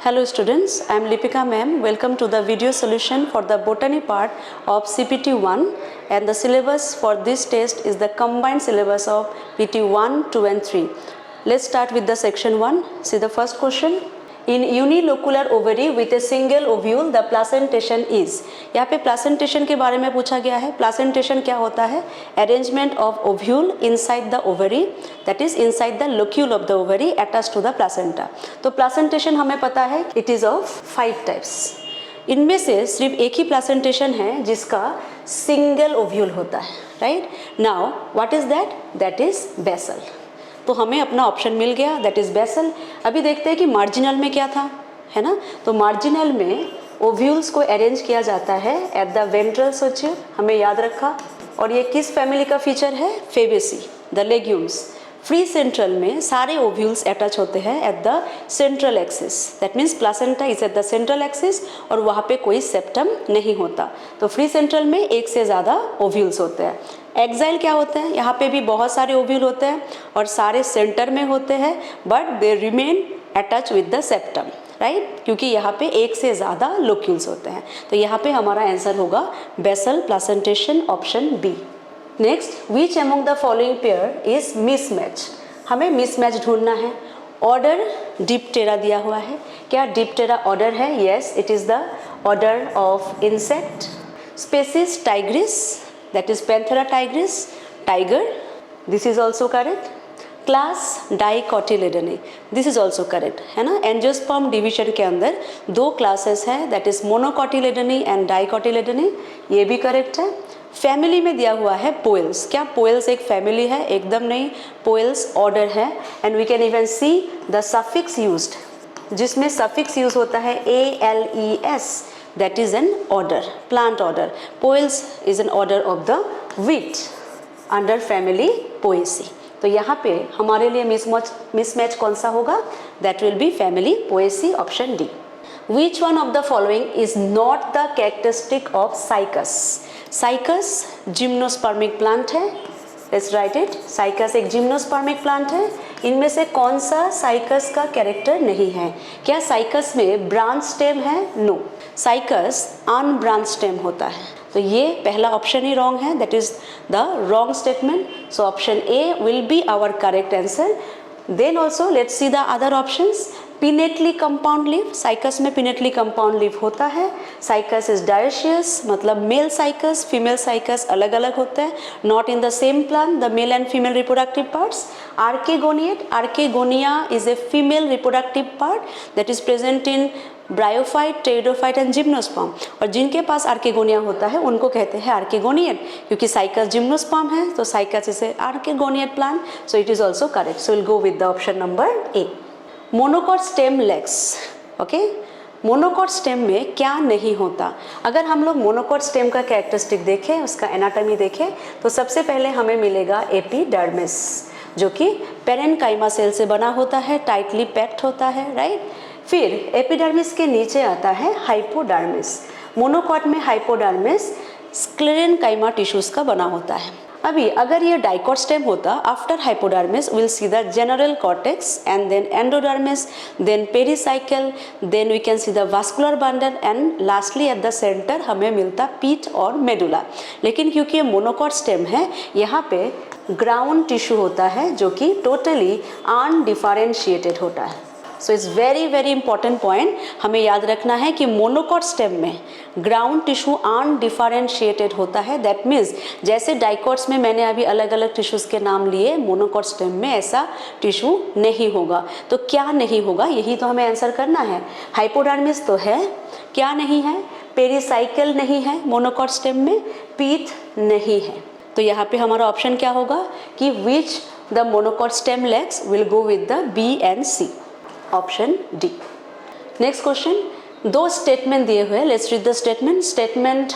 Hello students, I am Lipika ma'am. Welcome to the video solution for the botany part of CPT 1, and the syllabus for this test is the combined syllabus of PT 1, 2 and 3. Let's start with the section 1. See the first question. In unilocular ovary with a single ovule the placentation is. यहाँ पे placentation के बारे में पूछा गया है. Placentation क्या होता है? Arrangement of ovule inside the ovary, that is inside the locule of the ovary attached to the placenta. तो placentation हमें पता है it is of 5 types. इनमें से सिर्फ एक ही placentation है जिसका single ovule होता है, right? Now what is that? That is basal. तो हमें अपना ऑप्शन मिल गया, दैट इज बेसल. अभी देखते हैं कि मार्जिनल में क्या था, है ना. तो मार्जिनल में ओव्यूल्स को अरेंज किया जाता है एट द वेंट्रल सोचियो, हमें याद रखा. और ये किस फैमिली का फीचर है? Fabaceae, the legumes. Free central में सारे ओव्यूल्स अटैच होते हैं at the central axis, that means placenta is at the central axis और वहाँ पे कोई सेप्टम नहीं होता. तो फ्री सेंट्रल में एक से ज़्यादा ओव्यूल्स होते हैं. एक्साइल क्या होता है? यहाँ पे भी बहुत सारे ओव्यूल होते हैं और सारे सेंटर में होते हैं, but they remain attach with the septum, right, क्योंकि यहाँ पे एक से ज़्यादा लोक्यूल्स होते हैं. तो यहाँ पे हमारा आंसर होगा basal placentation, option B. Next, which among the following pair is mismatch. हमें मिसमैच ढूंढना है. ऑर्डर डिप्टेरा दिया हुआ है. क्या डिप्टेरा ऑर्डर है? Yes, it is the order of insect. Species tigris, that is Panthera tigris, tiger, this is also correct. Class Dicotyledonnae, this is also correct, है ना. एंजियोस्पर्म डिवीजन के अंदर दो क्लासेस है, that is Monocotyledonnae and Dicotyledonnae, ये भी correct है. Family में दिया हुआ है पोएल्स. क्या पोएल्स एक फैमिली है? एकदम नहीं, पोएल्स ऑर्डर है. And we can even see the suffix used, जिसमें सफिक्स यूज होता है ALES, that is an order, plant order. Poales is an order of the wheat under family Poaceae. तो यहाँ पे हमारे लिए मिसमैच कौन सा होगा? That will be family Poaceae, option D. Which one of the following is not the characteristic of Cycas? Cycas gymnospermic plant है. Let's write it. Cycas एक जिम्नोस्पर्मिक प्लांट है. इनमें से कौन सा साइकस का कैरेक्टर नहीं है? क्या साइकस में ब्रांच स्टेम है? नो, साइकस अनब्रांच स्टेम होता है. तो ये पहला ऑप्शन ही रॉन्ग है, that is the wrong statement. So option A will be our correct answer. Then also let's see the other options. Pinnately compound leave, Cycas में pinnately compound leave होता है. साइकस इज डायोशियस, मतलब male Cycas female Cycas अलग अलग होते हैं, not in the same plant the male and female reproductive parts. Archegoniate, archegonia is a female reproductive part that is present in bryophyte, pteridophyte and gymnosperm. और जिनके पास archegonia होता है उनको कहते हैं आर्केगोनिएट, क्योंकि साइकस जिम्नोस्पर्म है तो cycas is a archegoniate plant. So it is also correct. So will go with the option number A. Monocot stem lacks, okay. Monocot stem में क्या नहीं होता? अगर हम लोग मोनोकॉट स्टेम का कैरेक्टरिस्टिक देखें, उसका एनाटॉमी देखें, तो सबसे पहले हमें मिलेगा एपिडर्मिस, जो कि पेरेन्काइमा सेल से बना होता है, टाइटली पैक्ड होता है, राइट. फिर एपिडर्मिस के नीचे आता है हाइपोडर्मिस. मोनोकॉट में हाइपोडर्मिस स्क्लेरेनकाइमा टिश्यूज का बना होता है. अभी अगर ये डाइकॉट स्टेम होता, after hypodermis will see the general cortex and then endodermis, then pericycle, then we can see the vascular bundle and lastly at the centre हमें मिलता पीट और मेडुला. लेकिन क्योंकि ये मोनोकॉट स्टेम है, यहाँ पे ग्राउंड टिश्यू होता है जो कि टोटली अनडिफरेंशिएटेड होता है. So it's very very important point. हमें याद रखना है कि मोनोकॉट स्टेम में ग्राउंड टिश्यू अनडिफरेंशिएटेड होता है. दैट मीन्स जैसे डाइकॉट्स में मैंने अभी अलग अलग टिश्यूज़ के नाम लिए, मोनोकॉट स्टेम में ऐसा टिश्यू नहीं होगा. तो क्या नहीं होगा, यही तो हमें आंसर करना है. हाइपोडर्मिस तो है, क्या नहीं है? पेरिसाइकल नहीं है मोनोकॉट स्टेम में, पीथ नहीं है. तो यहाँ पे हमारा ऑप्शन क्या होगा कि which the monocot stem legs will go with the B and C, option D. Next question, दो स्टेटमेंट दिए हुए, let's read the statement. Statement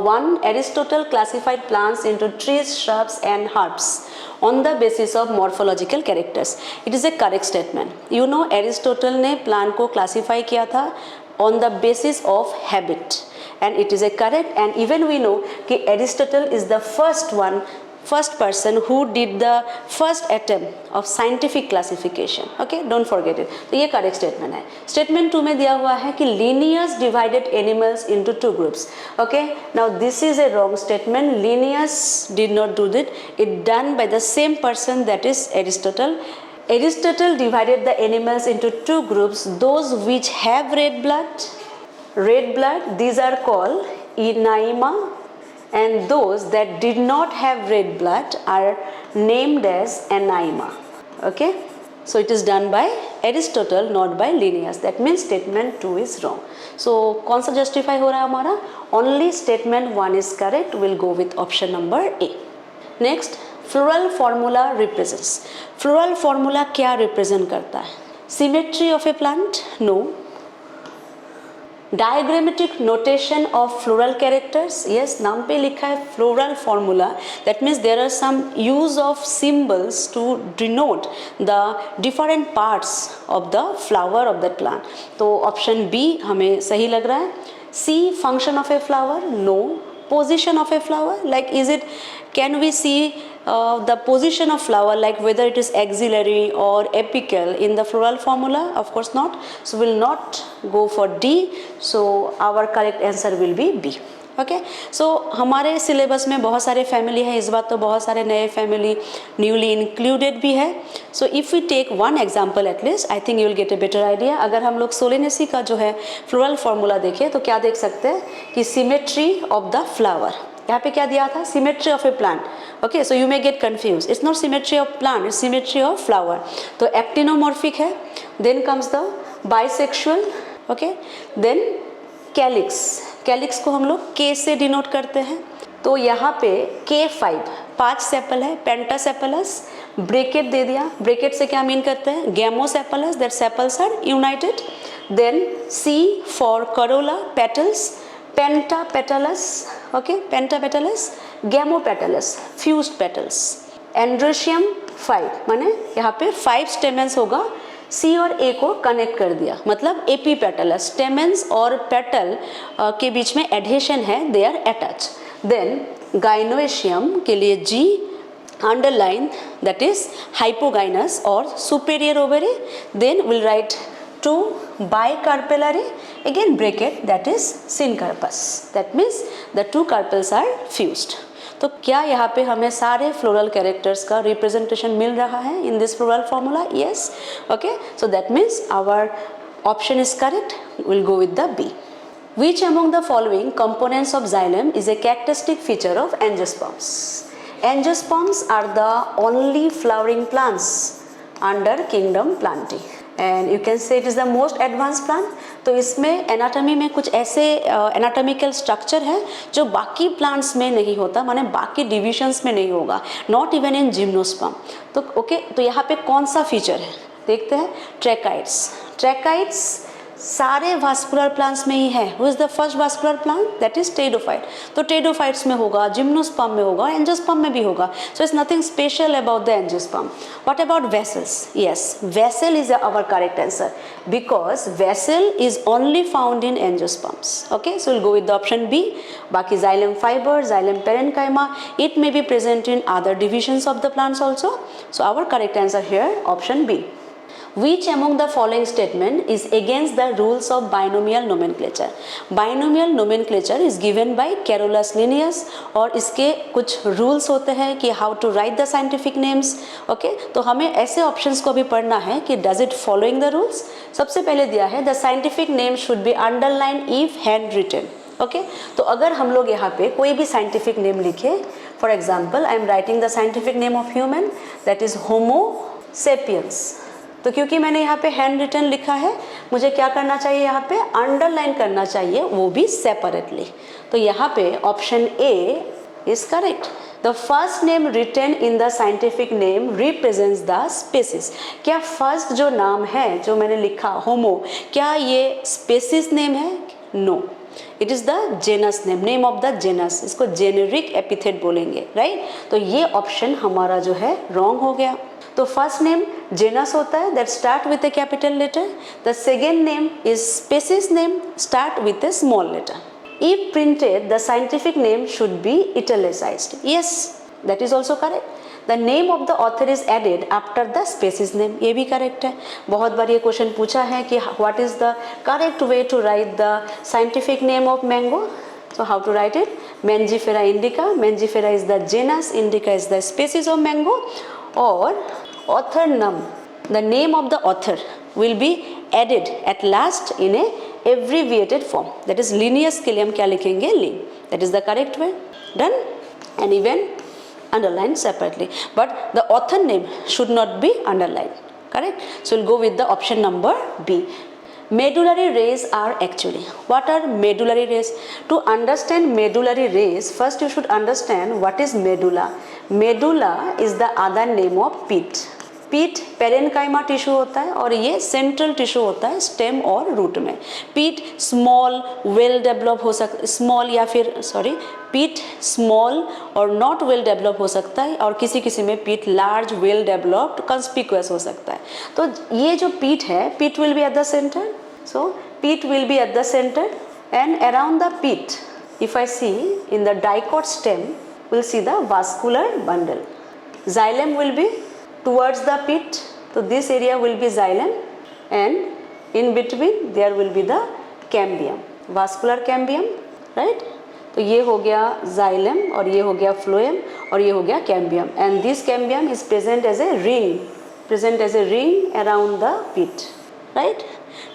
1, Aristotle classified plants into trees, shrubs and herbs on the basis of morphological characters. It is a correct statement. You know Aristotle ने plant को classify किया था on the basis of habit, and it is a correct. And even we know कि Aristotle is the first one first person who did the first attempt of scientific classification. Okay, don't forget it. तो ये correct statement है. Statement 2 में दिया हुआ है कि Linnaeus divided animals into two groups. Okay, now this is a wrong statement. Linnaeus did not do that. It done by the same person, that is Aristotle. Aristotle divided the animals into two groups. Those which have red blood, these are called Anaima, and those that did not have red blood are named as Anaima. Okay, so it is done by Aristotle, not by Linnaeus. That means statement 2 is wrong. So कौन सा justify हो रहा है हमारा? Only statement 1 is correct. We'll go with option number A. Next, floral formula represents. Floral formula क्या represent करता है? Symmetry of a plant? No. Diagrammatic notation of floral characters? Yes, नाम पे लिखा है floral formula. That means there are some use of symbols to denote the different parts of the flower of that plant. तो option B हमें सही लग रहा है. C, function of a flower? No. Position of a flower? Like, can we see the position of flower, like whether it is axillary or apical in the floral formula? Of course not. So we will not go for D. So our correct answer will be B. Okay, so हमारे syllabus में बहुत सारे family है, इस बार तो बहुत सारे नए फैमिली न्यूली इंक्लूडेड भी है. So if we take one example at least, I think you will get a better idea. अगर हम लोग सोलेनेसी का जो है फ्लोरल फार्मूला देखें तो क्या देख सकते हैं कि सिमेट्री ऑफ द फ्लावर. यहाँ पे क्या दिया था? Symmetry of a plant. Okay, so you may get confuse. It's not symmetry of plant, it's symmetry of flower. तो एक्टिनोमॉर्फिक है. Then comes the bisexual. Okay, then calyx. Calyx को हम लोग के से डिनोट करते हैं. तो यहाँ पे K5 5 सेपल है. पेंटासेपलस, ब्रेकेट दे दिया. ब्रेकेट से क्या मीन करते हैं? Gamosepalous, that sepals are united. Then C for corolla, petals. Pentapetalous. Okay, pentapetalous, gamopetalous, fused petals. Androecium 5 माने यहाँ पे 5 स्टेमेंस होगा. C और A को कनेक्ट कर दिया, मतलब एपीपेटलस. स्टेमेंस और पेटल के बीच में एडहेशन है, they are attached. Then gynoecium के लिए G underline, that is hypogynous और superior ovary. Then will write 2 bicarpellary, again bracket, that is syncarpous. That means the 2 carpels are fused. तो क्या यहाँ पे हमें सारे फ्लोरल कैरेक्टर्स का रिप्रेजेंटेशन मिल रहा है in this floral formula? Yes. Okay, so that means our option is correct. Will go with the B. Which among the following components of xylem is a characteristic feature of angiosperms? Angiosperms are the only flowering plants under kingdom Plantae, and you can say it is the most advanced plant. तो इसमें anatomy में कुछ ऐसे anatomical structure है जो बाकी plants में नहीं होता, माने बाकी डिविजन्स में नहीं होगा, नॉट इवन इन जिम्नोस्पर्म. तो ओके, तो यहाँ पे कौन सा फीचर है देखते हैं. ट्रैकाइट्स. ट्रैकाइट्स सारे वास्कुलर प्लांट्स में ही है. Who is the first vascular plant? That is pteridophyte. तो टेडोफाइट्स में होगा, जिम्नोस्पर्म में होगा, एंजियोस्पर्म में भी होगा. So it's nothing special about the angiosperm. What about vessels? Yes, vessel is our correct answer because vessel is only found in angiosperms. Okay, so will go with the option B. बाकी xylem fibre, xylem parenchyma, it may be present in other divisions of the plants also. So our correct answer here option B. Which among the following statement is against the rules of binomial nomenclature? Binomial nomenclature is given by Carolus Linnaeus और इसके कुछ rules होते हैं कि how to write the scientific names. Okay, तो हमें ऐसे options को भी पढ़ना है कि does it following the rules? सबसे पहले दिया है the scientific name should be underlined if handwritten. Okay, तो अगर हम लोग यहाँ पे कोई भी scientific name लिखे, for example I am writing the scientific name of human, that is Homo sapiens. तो क्योंकि मैंने यहाँ पे हैंड रिटन लिखा है, मुझे क्या करना चाहिए? यहाँ पे अंडरलाइन करना चाहिए, वो भी सेपरेटली. तो यहाँ पे option A is correct. The first name written in the scientific name represents the species. क्या फर्स्ट जो नाम है जो मैंने लिखा होमो, क्या ये स्पेसिस नेम है? No, it is the genus name, name of the genus. इसको जेनेरिक एपिथेट बोलेंगे, राइट? तो ये ऑप्शन हमारा जो है रॉन्ग हो गया. तो फर्स्ट नेम जेनस होता है, that start with a capital letter. The second name is species name, start with a small letter. If printed the scientific name should be italicised. Yes, that is also correct. The name of the author is added after the species name, ये भी correct है. बहुत बार ये question पूछा है कि what is the correct way to write the scientific name of mango. So how to write it? Mangifera indica. Mangifera is the genus, indica is the species of mango. Or author name, the name of the author will be added at last in a abbreviated form. That is linnaeus के लिए हम क्या लिखेंगे? Lin. That is the correct way. Done. And even underlined separately, but the author name should not be underlined. Correct. So we'll go with the option number B. Medullary rays are actually, what are medullary rays? To understand medullary rays, first you should understand what is medulla. Medulla is the other name of pit. पीट parenchyma tissue होता है और ये central tissue होता है stem और root में. पीट स्मॉल वेल डेवलप हो सकता, स्मॉल या फिर सॉरी पीट स्मॉल और नॉट वेल डेवलप हो सकता है और किसी किसी में पीट लार्ज वेल डेवलप्ड कंस्पिक्यूअस हो सकता है. तो ये जो पीट है, pith will be at the centre. So pith will be at the centre and around the pith if I see in the dicot stem will see the vascular bundle. Xylem will be towards the pit, so this area will be xylem and in between there will be the cambium, vascular cambium, right? तो ये हो गया xylem और ये हो गया phloem और ये हो गया cambium, and this cambium is present as a ring around the pit, right?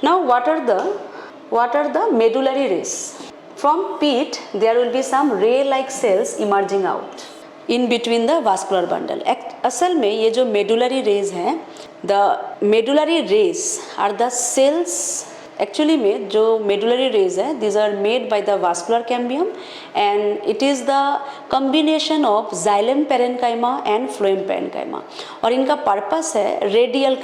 Now what are the medullary rays? From pit there will be some ray like cells emerging out in between the vascular bundle. असल में ये जो medullary rays हैं, the medullary rays are the cells. Actually में जो medullary rays है, these are made by the vascular cambium and it is the combination of xylem parenchyma and phloem parenchyma. और इनका purpose है radial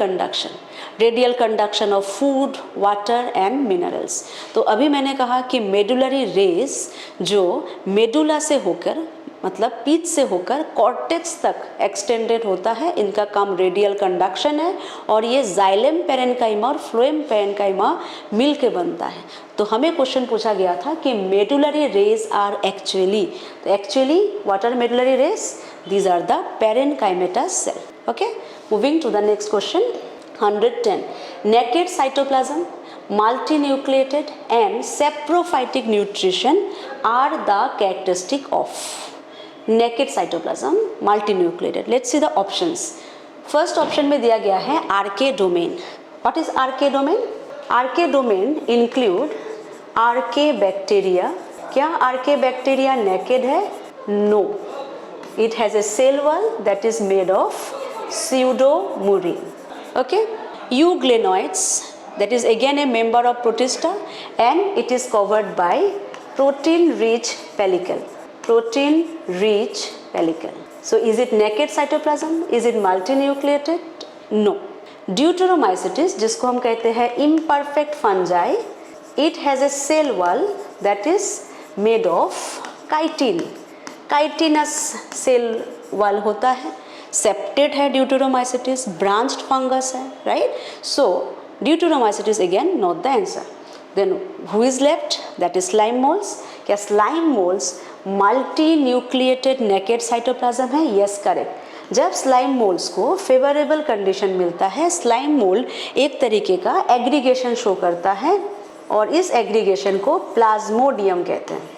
conduction of food, water and minerals. तो अभी मैंने कहा कि medullary rays जो medulla से होकर मतलब पीच से होकर कॉर्टेक्स तक एक्सटेंडेड होता है, इनका काम रेडियल कंडक्शन है और ये जाइलम पेरेनकाइमा और फ्लोएम पेरेनकाइमा मिल के बनता है. तो हमें क्वेश्चन पूछा गया था कि मेडुलरी रेज आर एक्चुअली, तो actually what are medullary rays? These are the parenchymatous cell. Okay, moving to the next question. 110. Naked cytoplasm, multinucleated and saprophytic nutrition are the characteristic of naked cytoplasm, multinucleated. Let's see the options. First option में दिया गया है RK domain. What is RK domain? RK domain include RK bacteria. क्या RK bacteria naked है? No. It has a cell wall that is made of pseudomurine. Okay. Euglenoids, that is again a member of Protista and it is covered by protein-rich pellicle. Protein-rich pellicle. So is it naked cytoplasm? Is it multinucleated? No. Deuteromycetes, जिसको हम कहते हैं imperfect fungi, it has a cell wall that is made of chitin. Chitinous cell wall होता है. Septate है Deuteromycetes, branched fungus है, right? So Deuteromycetes again not the answer. Then who is left? That is slime molds. क्या slime molds multinucleated naked cytoplasm है? Yes, correct. जब slime moulds को favourable condition मिलता है, स्लाइम मोल्ड एक तरीके का एग्रीगेशन शो करता है और इस एग्रीगेशन को प्लाज्मोडियम कहते हैं.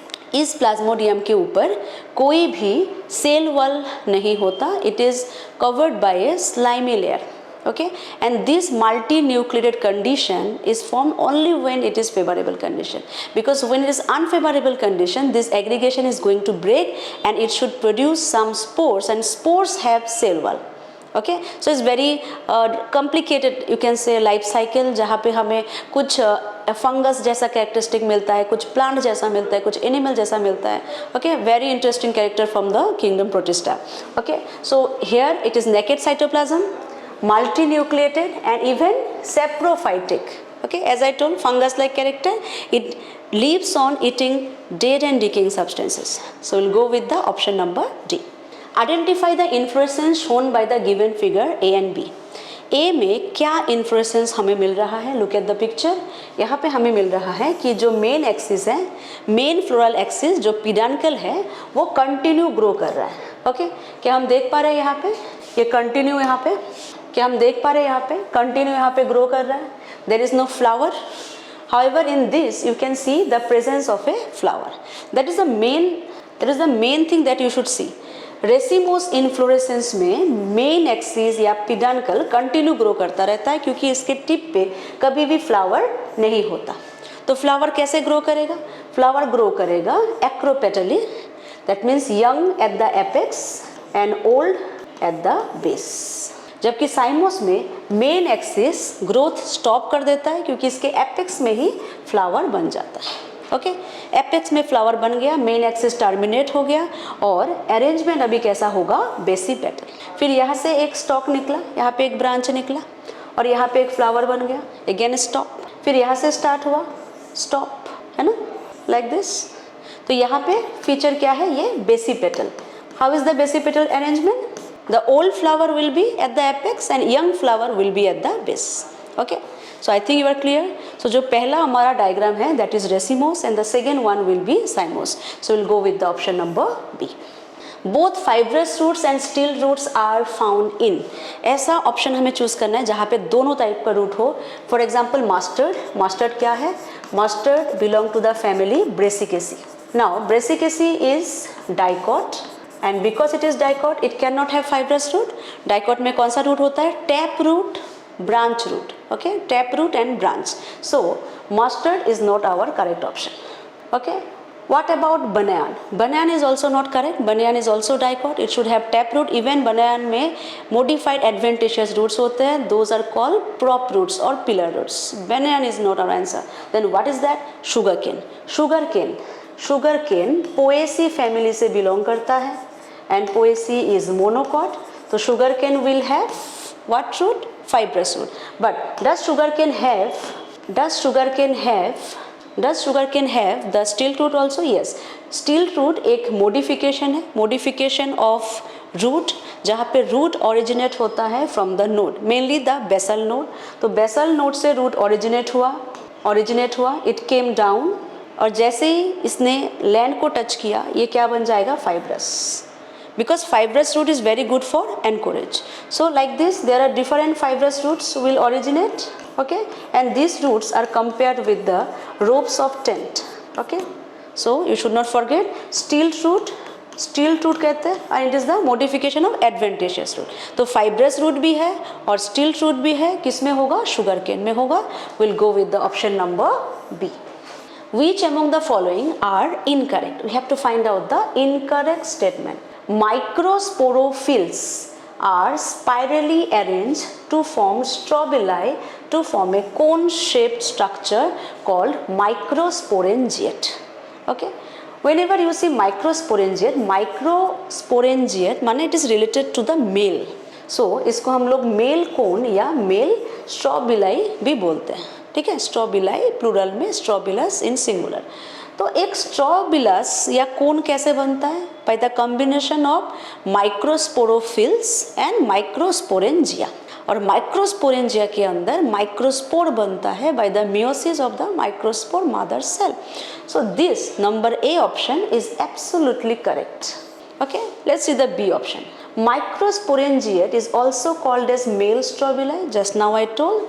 इस प्लाज्मोडियम के ऊपर कोई भी सेल वॉल नहीं होता, it is covered by A slimy layer. Okay, and this multinucleated condition is formed only when it is favorable condition, because when it is unfavorable condition this aggregation is going to break and it should produce some spores and spores have cell wall. Okay, so it's very complicated you can say life cycle, जहाँ पे हमें कुछ fungus जैसा characteristic मिलता है, कुछ plant जैसा मिलता है, कुछ एनिमल जैसा मिलता है. Okay, very interesting character from the kingdom Protista. Okay, so here it is naked cytoplasm, multinucleated and even saprophytic. Okay, as I told, fungus like character, it lives on eating dead and decaying substances. So we'll go with the option number D. Identify the inflorescence shown by the given figure A and B. ए में क्या inflorescence हमें मिल रहा है, look at the picture. यहाँ पे हमें मिल रहा है कि जो मेन एक्सिस है, मेन फ्लोरल एक्सिस जो पिडानकल है वो कंटिन्यू ग्रो कर रहा है। ओके, क्या हम देख पा रहे हैं यहाँ पे, ये कंटिन्यू यहाँ पे, क्या हम देख पा रहे हैं यहाँ पे कंटिन्यू यहाँ पे ग्रो कर रहा है। There is no flower, however in this you can see the presence of a flower. That is the main thing that you should see. Racemose inflorescence में मेन एक्सिस या पिडानकल कंटिन्यू ग्रो करता रहता है क्योंकि इसके टिप पे कभी भी फ्लावर नहीं होता। तो फ्लावर कैसे ग्रो करेगा, फ्लावर ग्रो करेगा acropetally, that means young at the apex and old at the base. जबकि साइमोस में मेन एक्सिस ग्रोथ स्टॉप कर देता है क्योंकि इसके एपेक्स में ही फ्लावर बन जाता है। ओके, एपेक्स में फ्लावर बन गया, मेन एक्सिस टर्मिनेट हो गया और अरेंजमेंट अभी कैसा होगा, बेसिपेटल। फिर यहाँ से एक स्टॉक निकला, यहाँ पे एक ब्रांच निकला और यहाँ पे एक फ्लावर बन गया, अगेन स्टॉप। फिर यहाँ से स्टार्ट हुआ, स्टॉप, है ना, लाइक दिस। तो यहाँ पे फीचर क्या है, ये basipetal. How is the basipetal arrangement? The old flower will be at the apex and young flower will be at the base. Okay, so I think you are clear. So जो पहला हमारा diagram है that is racemose and the second one will be cymose. So we'll go with the option number B. Both fibrous roots and still roots are found in. ऐसा option हमें choose करना है जहाँ पे दोनों टाइप का root हो। For example mustard, mustard क्या है, mustard belong to the family Brassicaceae. Now Brassicaceae is dicot and because it is dicot it cannot have fibrous root. Dicot में कौन सा रूट होता है, tap root, branch root. Okay, tap root and branch. So mustard is not our correct option. Okay, what about banyan? Banyan is also not correct. Banyan is also dicot. It should have tap root. Even banyan में modified adventitious roots होते हैं, those are called prop roots or pillar roots. Banyan is not our answer. Then what is that? Sugarcane. Sugarcane, sugarcane poaceae family से belong करता है and poaceae is monocot. So sugarcane will have what root? Fibrous root. But does sugarcane have the stilt root also? Yes. Stilt root एक modification है, modification of root जहाँ पे root originate होता है from the node, mainly the basal node. तो basal node से root originate हुआ, it came down और जैसे ही इसने लैंड को टच किया ये क्या बन जाएगा, fibrous. Because fibrous root is very good for anchorage. So like this there are different fibrous roots will originate, okay, and these roots are compared with the ropes of tent. Okay, so you should not forget stilt root कहते हैं and it is the modification of adventitious root. तो fibrous root भी है और stilt root भी है, किस में होगा, sugarcane में होगा। We'll go with the option number B. Which among the following are incorrect? We have to find out the incorrect statement. Microsporophylls are spirally arranged to form strobili to form a cone-shaped structure called microsporangiate. Okay. Whenever you see microsporangiate माने it is related to the male. So इसको हम लोग male cone या male strobili भी बोलते हैं, ठीक है। स्ट्रोबिलाई प्लूरल में, स्ट्रोबिलस इन सिंगुलर। तो एक स्ट्रोबिलस या कोन कैसे बनता है, by the combination of microsporophylls and microsporangia. और माइक्रोस्पोरेंजिया के अंदर माइक्रोस्पोर बनता है by the meiosis of the microspore mother cell. So this number A option is absolutely correct. Okay, let's see the B option. Microsporangiate is also called as male strobili, just now I told,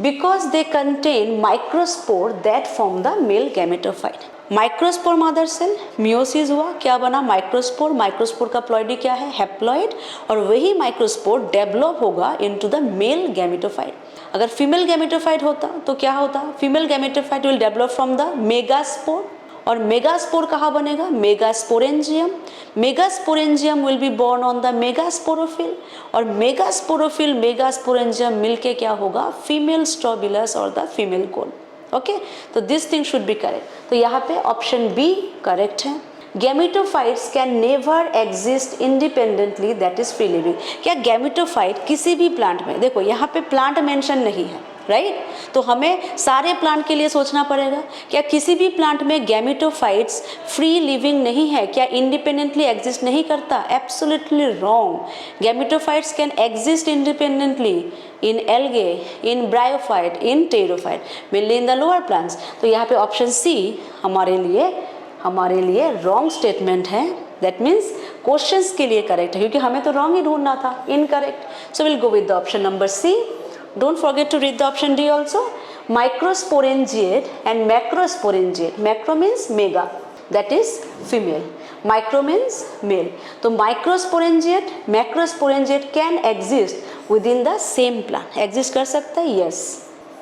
because they contain microspore that form the male gametophyte. Microspore mother cell, meiosis हुआ, क्या बना, microspore. Microspore का ploidy क्या है, haploid, और वही microspore develop होगा into the male gametophyte. अगर फीमेल गैमेटोफाइट होता तो क्या होता, female gametophyte will develop from the megaspore, और मेगास्पोर कहाँ बनेगा, megasporangium. Megasporangium will be borne on the megasporophyll, और मेगास्पोरोफिल मेगास्पोरेंजियम मिलके क्या होगा, फीमेल स्ट्रोबिलस और द फीमेल कोन। ओके, तो this thing should be correct. तो यहाँ पे ऑप्शन बी करेक्ट है। Gametophytes can never exist independently, that is free living. क्या गैमेटोफाइट किसी भी प्लांट में, देखो यहाँ पे प्लांट मेंशन नहीं है, राइट तो हमें सारे प्लांट के लिए सोचना पड़ेगा। क्या किसी भी प्लांट में गैमेटोफाइट्स फ्री लिविंग नहीं है? क्या इंडिपेंडेंटली एग्जिस्ट नहीं करता? Absolutely wrong. Gametophytes can exist independently in algae, in bryophyte, in pteridophyte, mainly in the lower plants. तो यहाँ पे ऑप्शन सी हमारे लिए रॉन्ग स्टेटमेंट है। दैट मीन्स क्वेश्चंस के लिए करेक्ट है, क्योंकि हमें तो रॉन्ग ही ढूंढना था, incorrect. So will go with the option number C. Don't forget to read the option D also. Microsporangiate and macrosporangiate. Macro means mega, that is female. Micro means male. तो microsporangiate, macrosporangiate can exist within the same plant. Exist कर सकता है? Yes.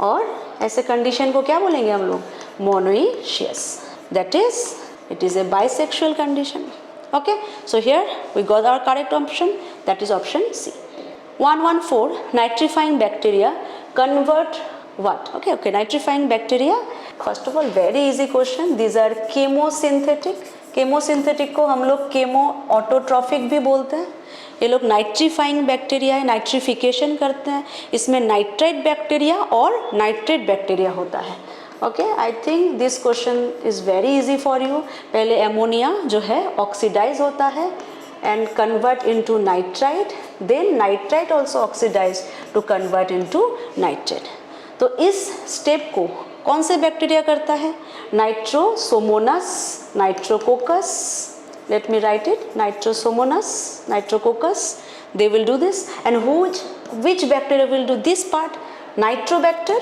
और ऐसे condition को क्या बोलेंगे हम लोग? Monoecious. That is, it is a bisexual condition. Okay. So here we got our correct option. That is option C. 114 nitrifying bacteria convert what? Okay, nitrifying bacteria, first of all very easy question. These are chemosynthetic. chemosynthetic को हम लोग chemo autotrophic भी बोलते हैं। ये लोग nitrifying bacteria है, nitrification करते हैं। इसमें नाइट्राइट बैक्टीरिया और नाइट्रेट बैक्टीरिया होता है। Okay, I think this question is very easy for you. पहले एमोनिया जो है ऑक्सीडाइज होता है and convert into nitrite, then nitrite also oxidize to convert into nitrate. तो इस स्टेप को कौन से बैक्टीरिया करता है? Nitrosomonas, Nitrococcus, let me write it, nitrosomonas, nitrococcus, they will do this. And which bacteria will do this part? Nitrobacter.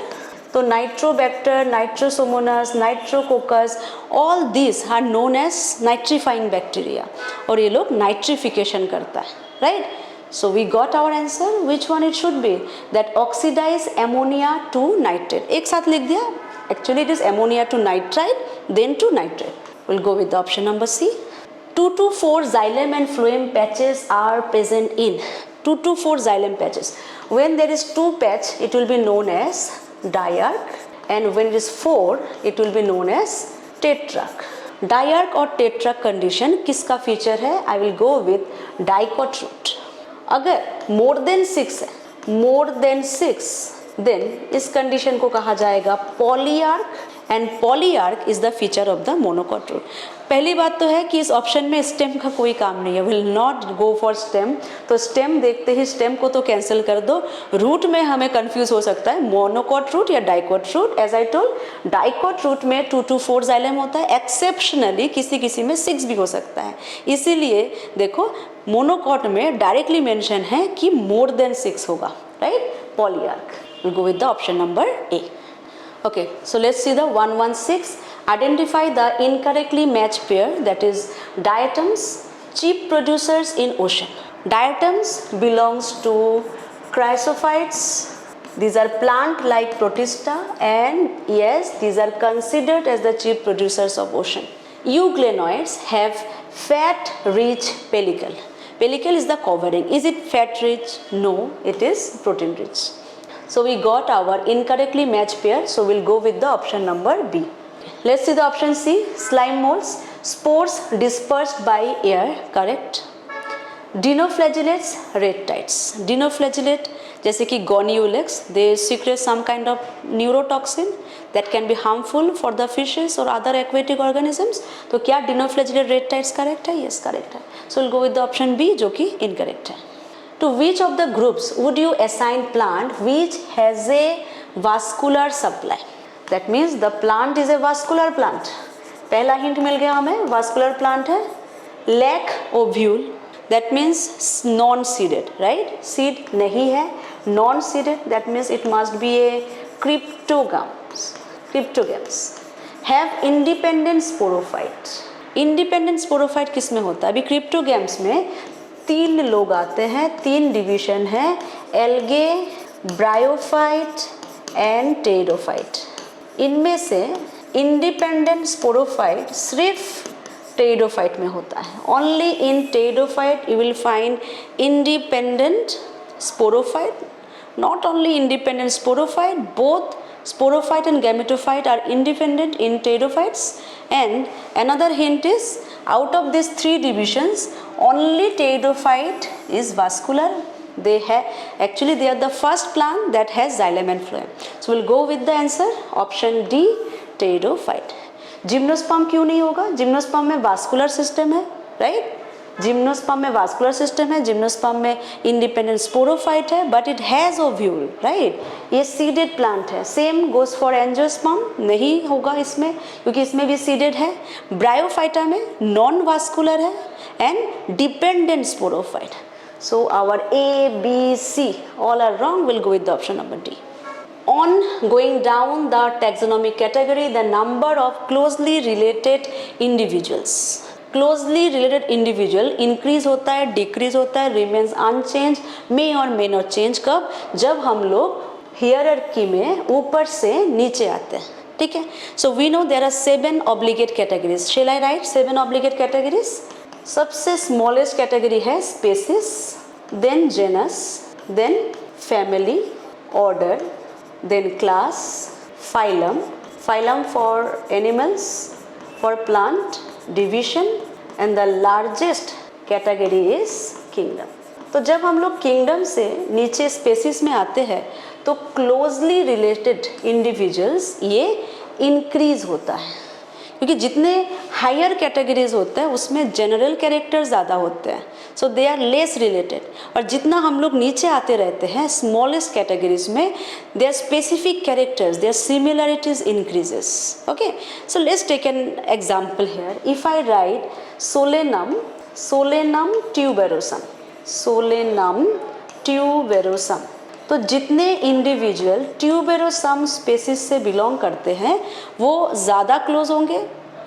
तो Nitrobacter, Nitrosomonas, Nitrococcus, all this are known as nitrifying bacteria, और ये लोग nitrification करता है, right. So we got our answer. Which one it should be? That oxidise ammonia to nitrate. एक साथ लिख दिया, actually it is ammonia to nitrite then to nitrate. Will go with the option number C. 2 to 4 xylem and phloem patches are present in 2 to 4 xylem patches. When there is 2 patch, it will be known as diarch, and when it is 4 it will be known as tetrarch. Diarch और tetrarch condition किसका feature है? I will go with dicot root. अगर more than 6 है, more than 6, then इस condition को कहा जाएगा polyarch, and polyarch is the feature of the monocot root. पहली बात तो है कि इस ऑप्शन में स्टेम का कोई काम नहीं है, will not go for stem. तो स्टेम देखते ही स्टेम को तो कैंसिल कर दो। रूट में हमें कंफ्यूज हो सकता है, मोनोकॉट रूट या dicot root. As I told, dicot root में 2 to 4 जाइलम होता है, एक्सेप्शनली किसी में 6 भी हो सकता है। इसीलिए देखो मोनोकॉट में डायरेक्टली मेंशन है कि मोर देन 6 होगा, right. Polyarch, will go with the option number A. Okay, so let's see the 116. Identify the incorrectly matched pair, that is diatoms, chief producers in ocean. Diatoms belongs to chrysophytes. These are plant-like protista, and yes, these are considered as the chief producers of ocean. Euglenoids have fat-rich pellicle. Pellicle is the covering. Is it fat-rich? No, it is protein-rich. So we got our incorrectly matched pair, so we'll go with the option number B. Let's see the option C. Slime molds, spores dispersed by air, correct. Dinoflagellates, retites. Dinoflagellate जैसे कि Goniulex, they secrete some kind of neurotoxin that can be harmful for the fishes or other aquatic organisms. तो क्या Dinoflagellate retites correct है? Yes, correct है. So we'll go with the option B जो कि incorrect है. To which of the groups would you assign plant which has a vascular supply? That means the plant is a vascular plant. पहला hint मिल गया हमें, vascular plant है। Lack ovule, that means non-seeded, right? Seed नहीं है, non-seeded, that means it must be a cryptogams. Cryptogams have independent sporophyte. Independent sporophyte किस में होता है? अभी cryptogams में 3 लोग आते हैं, 3 डिवीजन है, एल्गे, ब्रायोफाइट एंड टेरोफाइट। इनमें से इंडिपेंडेंट स्पोरोफाइट सिर्फ टेरोफाइट में होता है। Only in pteridophyte you will find independent sporophyte, not only independent sporophyte, both sporophyte and gametophyte are independent in pterophytes. And another hint is, out of these 3 divisions only pterophyte is vascular They are the first plant that has xylem and phloem. So we'll go with the answer option D, pteridophyte. Gymnosperm क्यों नहीं होगा? Gymnosperm में vascular system है, right? Gymnosperm में vascular system है, gymnosperm में independent sporophyte है, but it has ovule, right? ये सीडेड प्लांट है. सेम गोज फॉर एंजियोस्पर्म, नहीं होगा इसमें क्योंकि इसमें भी सीडेड है. ब्रायोफाइटा में नॉन वास्कुलर है and dependent sporophyte. So our A, B, C all are wrong. We'll go with the option number D. On going down the taxonomic category, the number of closely related individuals. Closely related individual increase होता है, decrease होता है, remains unchanged, may or may not change. कब? जब हम लोग hierarchy में ऊपर से नीचे आते हैं, ठीक है? So we know there are 7 obligate categories. Shall I write 7 obligate categories? सबसे smallest category है species, then genus, then family, order, then class, phylum, phylum for animals, for plant, division, and the largest category is kingdom. तो जब हम लोग kingdom से नीचे species में आते हैं तो closely related individuals ये increase होता है, क्योंकि जितने हायर कैटेगरीज होते हैं उसमें जनरल कैरेक्टर ज़्यादा होते हैं, so they are less related. और जितना हम लोग नीचे आते रहते हैं स्मॉलेस्ट कैटेगरीज में, their specific characters, their similarities increases. Okay, so let's take an example here. If I write solanum, solanum tuberosum, solanum tuberosum, तो जितने इंडिविजुअल ट्यूबेरोसम स्पेसिस से बिलोंग करते हैं वो ज़्यादा क्लोज होंगे,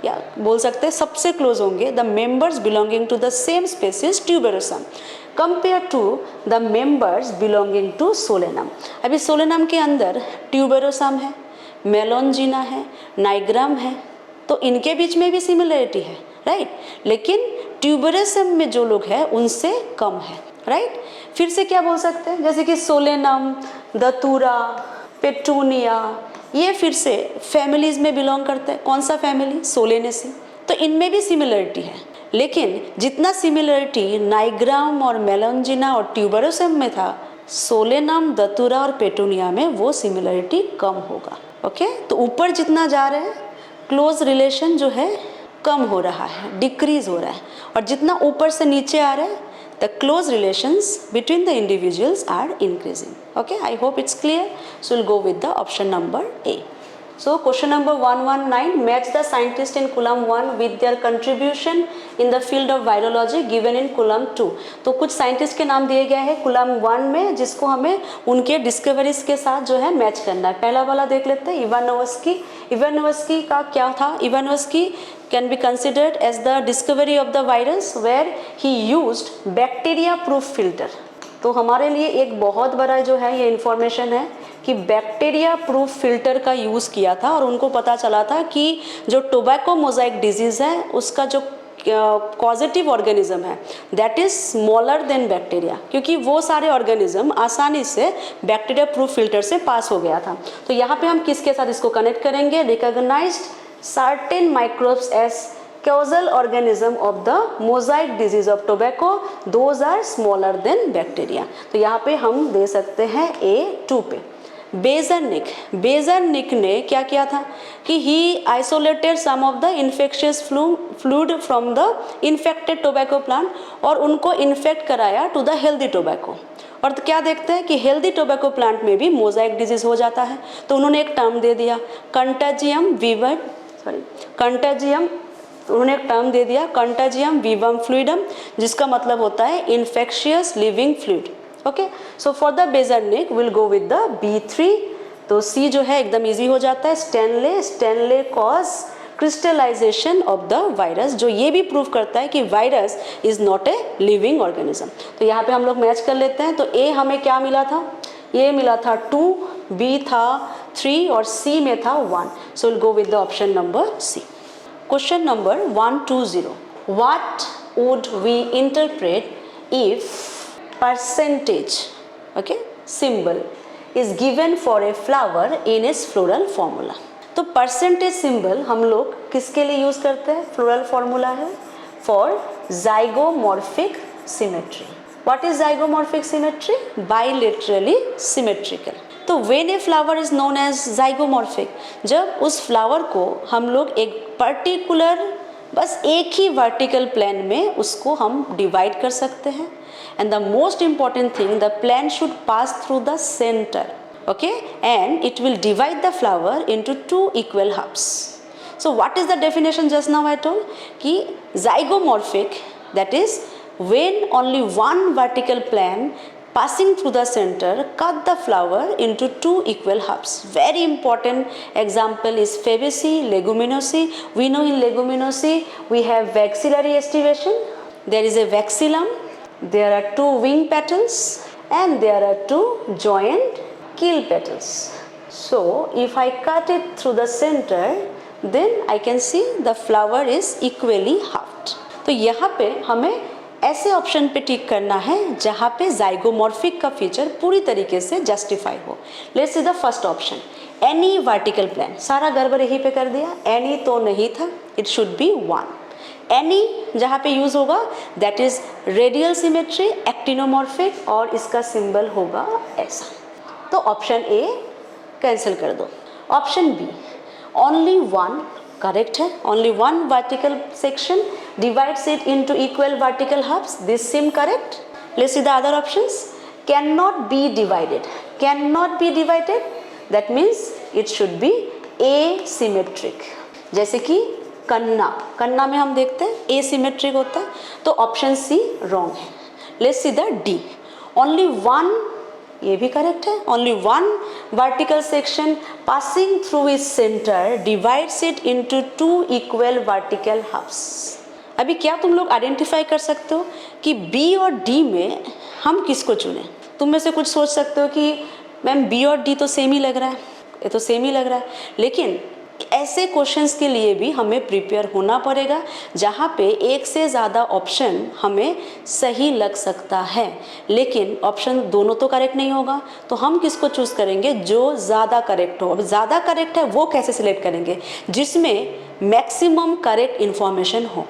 या बोल सकते हैं सबसे क्लोज होंगे, the members belonging to the same species tuberosum compare to the members belonging to solanum. अभी सोलेनम के अंदर ट्यूबेरोसम है, मेलोंजिना है, नाइग्राम है, तो इनके बीच में भी सिमिलरिटी है, राइट? लेकिन ट्यूबेरोसम में जो लोग हैं उनसे कम है, राइट? फिर से क्या बोल सकते हैं, जैसे कि सोलेनम, दतूरा, पेटूनिया, ये फिर से फैमिलीज में बिलोंग करते हैं. कौन सा फैमिली? सोलेनेसी. तो इनमें भी सिमिलरिटी है, लेकिन जितना सिमिलरिटी नाइग्राम और मेलोंजिना और ट्यूबेरोसम में था, सोलेनम, दतूरा और पेटूनिया में वो सिमिलरिटी कम होगा. ओके, तो ऊपर जितना जा रहे हैं क्लोज रिलेशन जो है कम हो रहा है, डिक्रीज हो रहा है, और जितना ऊपर से नीचे आ रहा है the close relations between the individuals are increasing. Okay, I hope it's clear. So we'll go with the option number A. So question number 119, match the scientist in column 1 with their contribution in the field of virology given in column 2. तो कुछ scientist के नाम दिए गए हैं column 1 में, जिसको हमें उनके डिस्कवरीज के साथ जो है मैच करना है. पहला वाला देख लेते हैं, इवानोव्स्की. इवानोव्स्की का क्या था? Ivanovsky can be considered as the discovery of the virus where he used bacteria proof filter. तो हमारे लिए एक बहुत बड़ा जो है ये इंफॉर्मेशन है कि बैक्टीरिया प्रूफ फिल्टर का यूज़ किया था, और उनको पता चला था कि जो टोबैको मोजाइक डिजीज़ है उसका जो कॉजेटिव ऑर्गेनिज्म है that is smaller than bacteria, क्योंकि वो सारे ऑर्गेनिज्म आसानी से बैक्टीरिया प्रूफ फिल्टर से पास हो गया था. तो यहाँ पे हम किसके साथ इसको कनेक्ट करेंगे? Recognised certain microbes as causal organism of the mosaic disease of tobacco, those are smaller than bacteria. तो यहाँ पे हम दे सकते हैं A2 पे. बेजरनिक, बेजरनिक ने क्या किया था कि he isolated some of the infectious fluid from the infected tobacco plant और उनको इन्फेक्ट कराया to the healthy tobacco. और तो क्या देखते हैं कि हेल्दी टोबैको प्लांट में भी मोजाइक डिजीज हो जाता है, तो उन्होंने एक टर्म दे दिया कंटाजियम वीवम, कंटाजियम, उन्होंने एक टर्म दे दिया कंटाजियम वीवम फ्लूइडम, जिसका मतलब होता है infectious living fluid. Okay, so for the Beijerinck will go with the B3. तो C जो है एकदम इजी हो जाता है. Stanley, Stanley cause crystallisation of the virus, जो ये भी प्रूव करता है कि virus is not a living organism. तो यहाँ पे हम लोग मैच कर लेते हैं. तो A हमें क्या मिला था? A मिला था 2, B था 3 और C में था 1. So will go with the option number C. Question number 120, what would we interpret if percentage symbol is given for a flower in its floral formula? तो परसेंटेज सिंबल हम लोग किसके लिए यूज करते हैं? फ्लोरल फॉर्मूला है for zygomorphic symmetry. What is zygomorphic symmetry? Bilaterally symmetrical. तो when a flower is known as zygomorphic, जब उस फ्लावर को हम लोग एक पर्टिकुलर बस एक ही वर्टिकल प्लेन में उसको हम डिवाइड कर सकते हैं. And the most important thing, the plane should pass through the centre, okay, and it will divide the flower into 2 equal halves. So what is the definition just now I told? कि zygomorphic, that is when only one vertical plane passing through the center cut the flower into 2 equal halves. Very important example is Fabaceae, Leguminosae. We know in Leguminosae we have vexillary estivation, there is a vexillum, there are 2 wing petals and there are 2 joint keel petals. So if I cut it through the center, then I can see the flower is equally halved. तो यहाँ पे हमें ऐसे option पे टिक करना है जहाँ पे जाइगोमॉर्फिक का फीचर पूरी तरीके से जस्टिफाई हो. Let's see the first option, any vertical plane. सारा गड़बड़ यहीं पे कर दिया, एनी तो नहीं था, इट शुड बी 1. एनी जहाँ पे यूज होगा that is radial symmetry, actinomorphic, और इसका सिंबल होगा ऐसा. तो ऑप्शन ए कैंसिल कर दो. ऑप्शन बी, ओनली 1 करेक्ट है. Only 1 vertical section divides it into equal vertical halves. This seem correct. Let's see the other options. Cannot be divided. Cannot be divided. That means it should be asymmetric. जैसे कि कन्ना, कन्ना में हम देखते हैं asymmetric होता है, तो ऑप्शन सी रॉन्ग है. Let's see the D. Only 1, ये भी करेक्ट है. Only 1 vertical section passing through its center divides it into 2 equal vertical halves. अभी क्या तुम लोग आइडेंटिफाई कर सकते हो कि बी और डी में हम किसको चुने? तुम में से कुछ सोच सकते हो कि मैम बी और डी तो सेम ही लग रहा है, ये तो सेम ही लग रहा है. लेकिन ऐसे क्वेश्चंस के लिए भी हमें प्रिपेयर होना पड़ेगा जहाँ पे एक से ज़्यादा ऑप्शन हमें सही लग सकता है, लेकिन ऑप्शन दोनों तो करेक्ट नहीं होगा. तो हम किसको चूज़ करेंगे? जो ज़्यादा करेक्ट हो. अब ज़्यादा करेक्ट है वो कैसे सिलेक्ट करेंगे? जिसमें मैक्सिमम करेक्ट इन्फॉर्मेशन हो.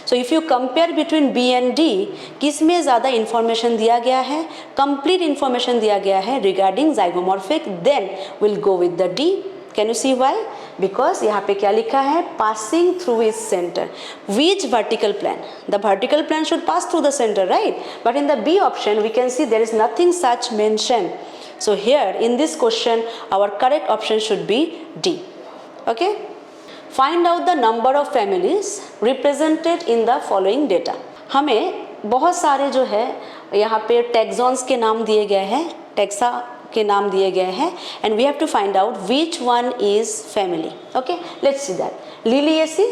So if you compare between B and D, किस में ज़्यादा इन्फॉर्मेशन दिया गया है, कंप्लीट इन्फॉर्मेशन दिया गया है regarding zygomorphic, then will go with the D. Can you see why? Because यहाँ पे क्या लिखा है? Passing through is centre. Which vertical plane? The vertical plane should pass through the centre, right? But in the B option we can see there is nothing such mention. So here in this question our correct option should be D. Okay. Find out the number of families represented in the following data. हमें बहुत सारे जो है यहाँ पे टैक्सॉन्स के नाम दिए गए हैं, टैक्सा के नाम दिए गए हैं, and we have to find out which one is family. Okay, let's see that. Liliaceae,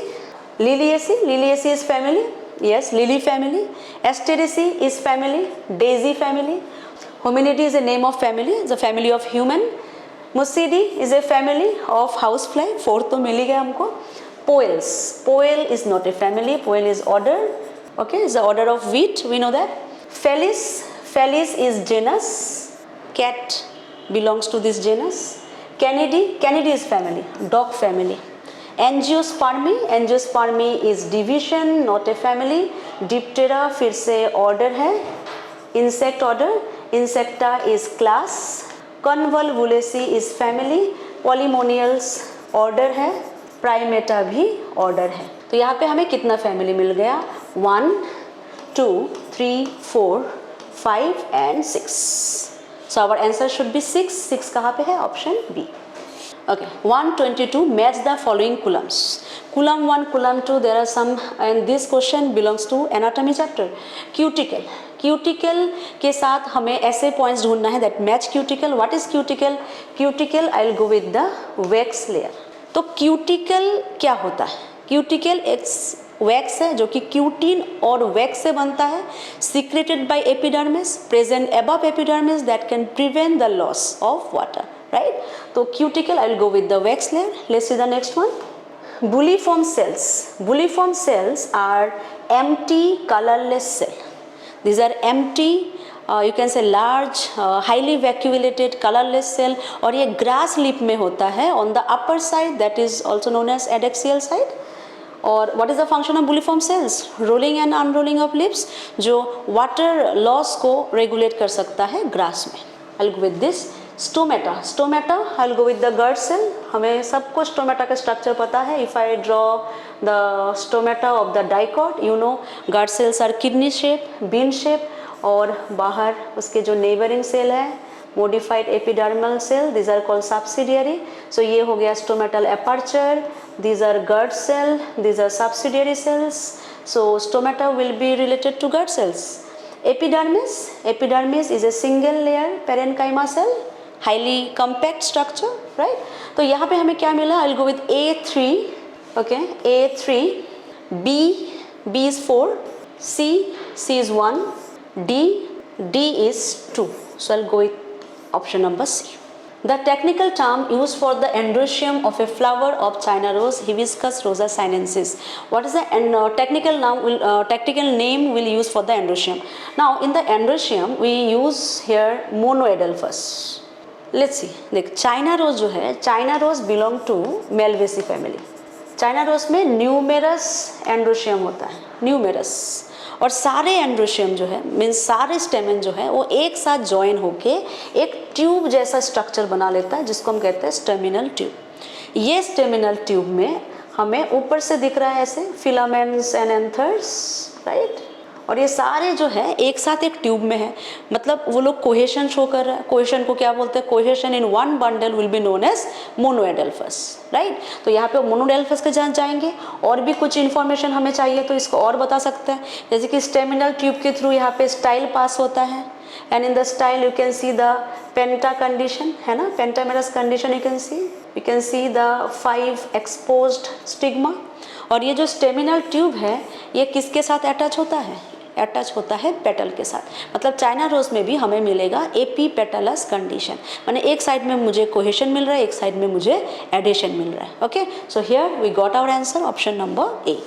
Liliaceae is family. Yes, Lily family. Asteraceae is family. Daisy family. Hominidae is a name of family, the family of human. Mucidae is a family of housefly. Fourth तो मिल ही गया हमको. Poales, Poale is not a family. Poale is order. Okay, it's the order of wheat. We know that. Felis, Felis is genus. Cat belongs to this genus. Canidae, Canidae is family. Dog family. Angiospermae, Angiospermae is division, not a family. Diptera फिर से order है. Insect order. Insecta is class. Convolvulaceae is family. Polymonials order है. Primata भी order है. तो यहाँ पे हमें कितना family मिल गया? 1, 2, 3, 4, 5 and 6. So our answer should be 6. 6 कहाँ पे है? Option B. Okay, 122 match the following coulombs. Coulomb 1, coulomb 2, there are some, and this question belongs to anatomy chapter. Cuticle. Cuticle के साथ हमें ऐसे points ढूंढना है that match cuticle. What is cuticle? Cuticle I'll go with the wax layer. तो cuticle क्या होता है? Cuticle एक wax है जो कि क्यूटिन और wax से बनता है, secreted by epidermis, present above epidermis that can prevent the loss of water. Right? So cuticle I will go with the wax layer. Let's see the next one. Bulliform cells. Bulliform cells are empty colorless cell. These are empty, you can say large, highly vacuolated colorless cell, और ये grass leaf में होता है on the upper side, that is also known as adaxial side. और what is the function of bulliform cells? Rolling and unrolling of leaves, जो water loss को regulate कर सकता है ग्रास में। I will go with this. Stomata, stomata I will go with the guard cell. हमें सबको stomata का structure पता है। If I draw the stomata of the dicot, you know guard cells are kidney shape, bean shape, और बाहर उसके जो neighbouring cell है modified epidermal cell, these are called subsidiary. So ये हो गया stomatal aperture, these are Gerd cell, these are subsidiary cells. So stomata will be related to Gerd cells. Epidermis, epidermis is a single layer parenchyma cell, highly compact structure, right? तो यहाँ पे हमें क्या मिला? I'll go with A3, okay, A3, B, B is 4, C is 1, D is 2. So I'll go with option number C. The technical term used for the androecium of a flower of China rose, Hibiscus rosa sinensis. What is the technical name we'll use for the androecium? Now in the androecium we use here monoadelphus. Let's see. देख China rose जो है, China rose belong to Malvaceae family. China rose में numerous androecium होता है, numerous, और सारे androecium जो है मीन्स सारे स्टेमन जो है वो एक साथ ज्वाइन होके एक ट्यूब जैसा स्ट्रक्चर बना लेता है, जिसको हम कहते हैं स्टेमिनल ट्यूब। ये स्टेमिनल ट्यूब में हमें ऊपर से दिख रहा है ऐसे फिलामेंट्स एंड एंथर्स, राइट, और ये सारे जो है एक साथ एक ट्यूब में है, मतलब वो लोग कोहेशन शो कर रहा है। कोहेशन को क्या बोलते हैं? Cohesion in one bundle will be known as monoadelphous, right. तो यहाँ पे मोनोएडेल्फस के जहाँ जाएंगे और भी कुछ इन्फॉर्मेशन हमें चाहिए तो इसको और बता सकते हैं, जैसे कि स्टेमिनल ट्यूब के थ्रू यहाँ पे स्टाइल पास होता है, and in the style you can see the penta condition, है ना, pentamerous condition you can see the 5 exposed stigma. और ये जो स्टेमिनल ट्यूब है ये किसके साथ अटैच होता है? अटैच होता है पेटल के साथ। मतलब चाइना रोज में भी हमें मिलेगा एपी पेटलस कंडीशन, माने एक साइड में मुझे कोहेशन मिल रहा है, एक साइड में मुझे एडिशन मिल रहा है। Okay, so here we got our answer option number A.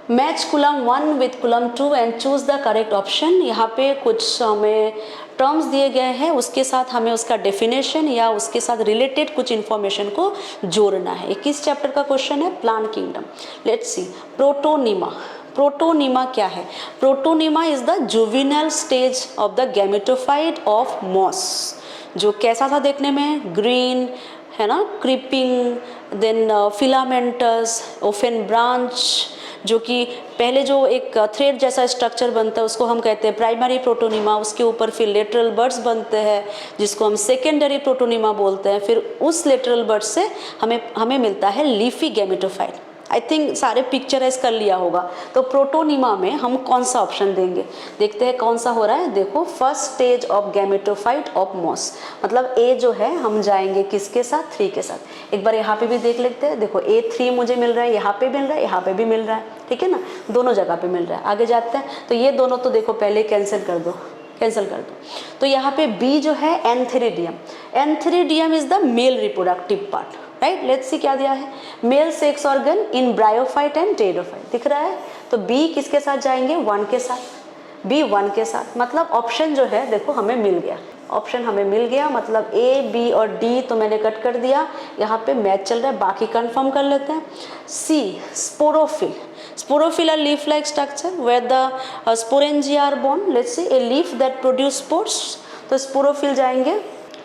Match column 1 with column 2 and choose the correct option. यहाँ पे कुछ हमें टर्म्स दिए गए हैं, उसके साथ हमें उसका डेफिनेशन या उसके साथ रिलेटेड कुछ इन्फॉर्मेशन को जोड़ना है। 21 चैप्टर का क्वेश्चन है plant kingdom. Let's see, protonema. Protonema क्या है? Protonema is the juvenile stage of the gametophyte of moss, जो कैसा था देखने में? ग्रीन, है ना, creeping, then filamentous, often branch, जो कि पहले जो एक थ्रेड जैसा स्ट्रक्चर बनता है उसको हम कहते हैं प्राइमरी प्रोटोनीमा, उसके ऊपर फिर लेटरल बर्ड्स बनते हैं जिसको हम सेकेंडरी प्रोटोनीमा बोलते हैं, फिर उस लेटरल बर्ड से हमें मिलता है लीफी गैमेटोफाइट। आई थिंक सारे पिक्चराइज कर लिया होगा। तो प्रोटोनीमा में हम कौन सा ऑप्शन देंगे? देखते हैं कौन सा हो रहा है। देखो, first stage of gametophyte of moss, मतलब ए जो है हम जाएंगे किसके साथ? 3 के साथ। एक बार यहाँ पे भी देख लेते हैं। देखो A3 मुझे मिल रहा है, यहाँ पे मिल रहा है, यहाँ पे भी मिल रहा है, ठीक है ना, दोनों जगह पे मिल रहा है। आगे जाते हैं तो ये दोनों तो देखो पहले कैंसिल कर दो, कैंसिल कर दो। तो यहाँ पे बी जो है antheridium, antheridium is the male reproductive part, right. Let's see क्या दिया है, male sex organ in bryophyte and pteridophyte, दिख रहा है। तो बी किसके साथ जाएंगे? 1 के साथ, बी 1 के साथ। मतलब ऑप्शन जो है देखो हमें मिल गया, ऑप्शन हमें मिल गया। मतलब ए, बी और डी तो मैंने कट कर दिया, यहाँ पे मैच चल रहा है, बाकी कंफर्म कर लेते हैं। C, sporophyll. Sporophyll are leaf like structure where the sporangia are borne. Let's see, a leaf that produce spores, तो स्पोरोफिल जाएंगे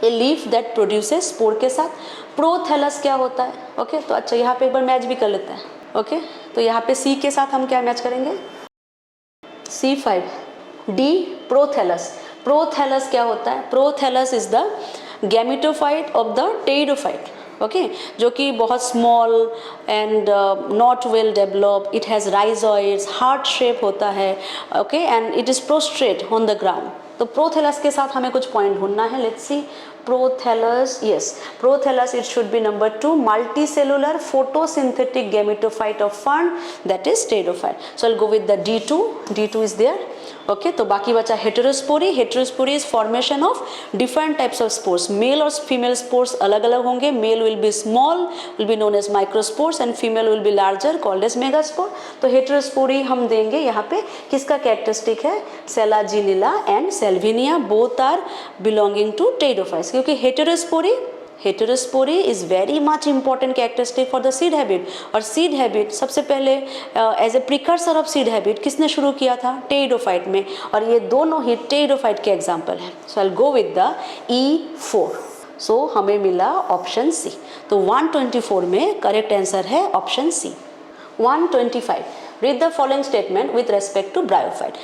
a leaf that produces spore के साथ। प्रोथैलस क्या होता है? ओके, तो अच्छा यहाँ पे एक बार मैच भी कर लेते हैं। ओके, तो यहाँ पे सी के साथ हम क्या मैच करेंगे? C5, D, prothallus. प्रोथैलस क्या होता है? Prothallus is the gametophyte of the pteridophyte, okay, जो कि बहुत small and not well develop, it has rhizoids, heart shape होता है, okay, and it is prostate on the ground. तो प्रोथैलस के साथ हमें कुछ पॉइंट ढूंढना है। Let's see, prothallus, yes, prothallus it should be number 2, multicellular photosynthetic gametophyte of fern, that is pteridophyte. So I'll go with the D2, D2 is there. Okay, तो बाकी बचा heterospory. Heterospory is formation of different types of spores, male और female spores अलग अलग होंगे। Male will be small, will be known as microspores, and female will be larger, called as megaspore. तो heterospory हम देंगे यहाँ पे, किसका कैरेक्टरिस्टिक है? Selaginella and Salvinia, both are belonging to pteridophytes, क्योंकि heterospory heterospory is very much important characteristic for the seed habit. और seed habit सबसे पहले as a precursor of seed habit किसने शुरू किया था? टेरिडोफाइट में, और ये दोनों ही टेरिडोफाइट के एग्जाम्पल हैं। So I will go with the E4। सो हमें मिला ऑप्शन सी। तो 124 में करेक्ट आंसर है option C. 125, read the following statement with respect to bryophyte.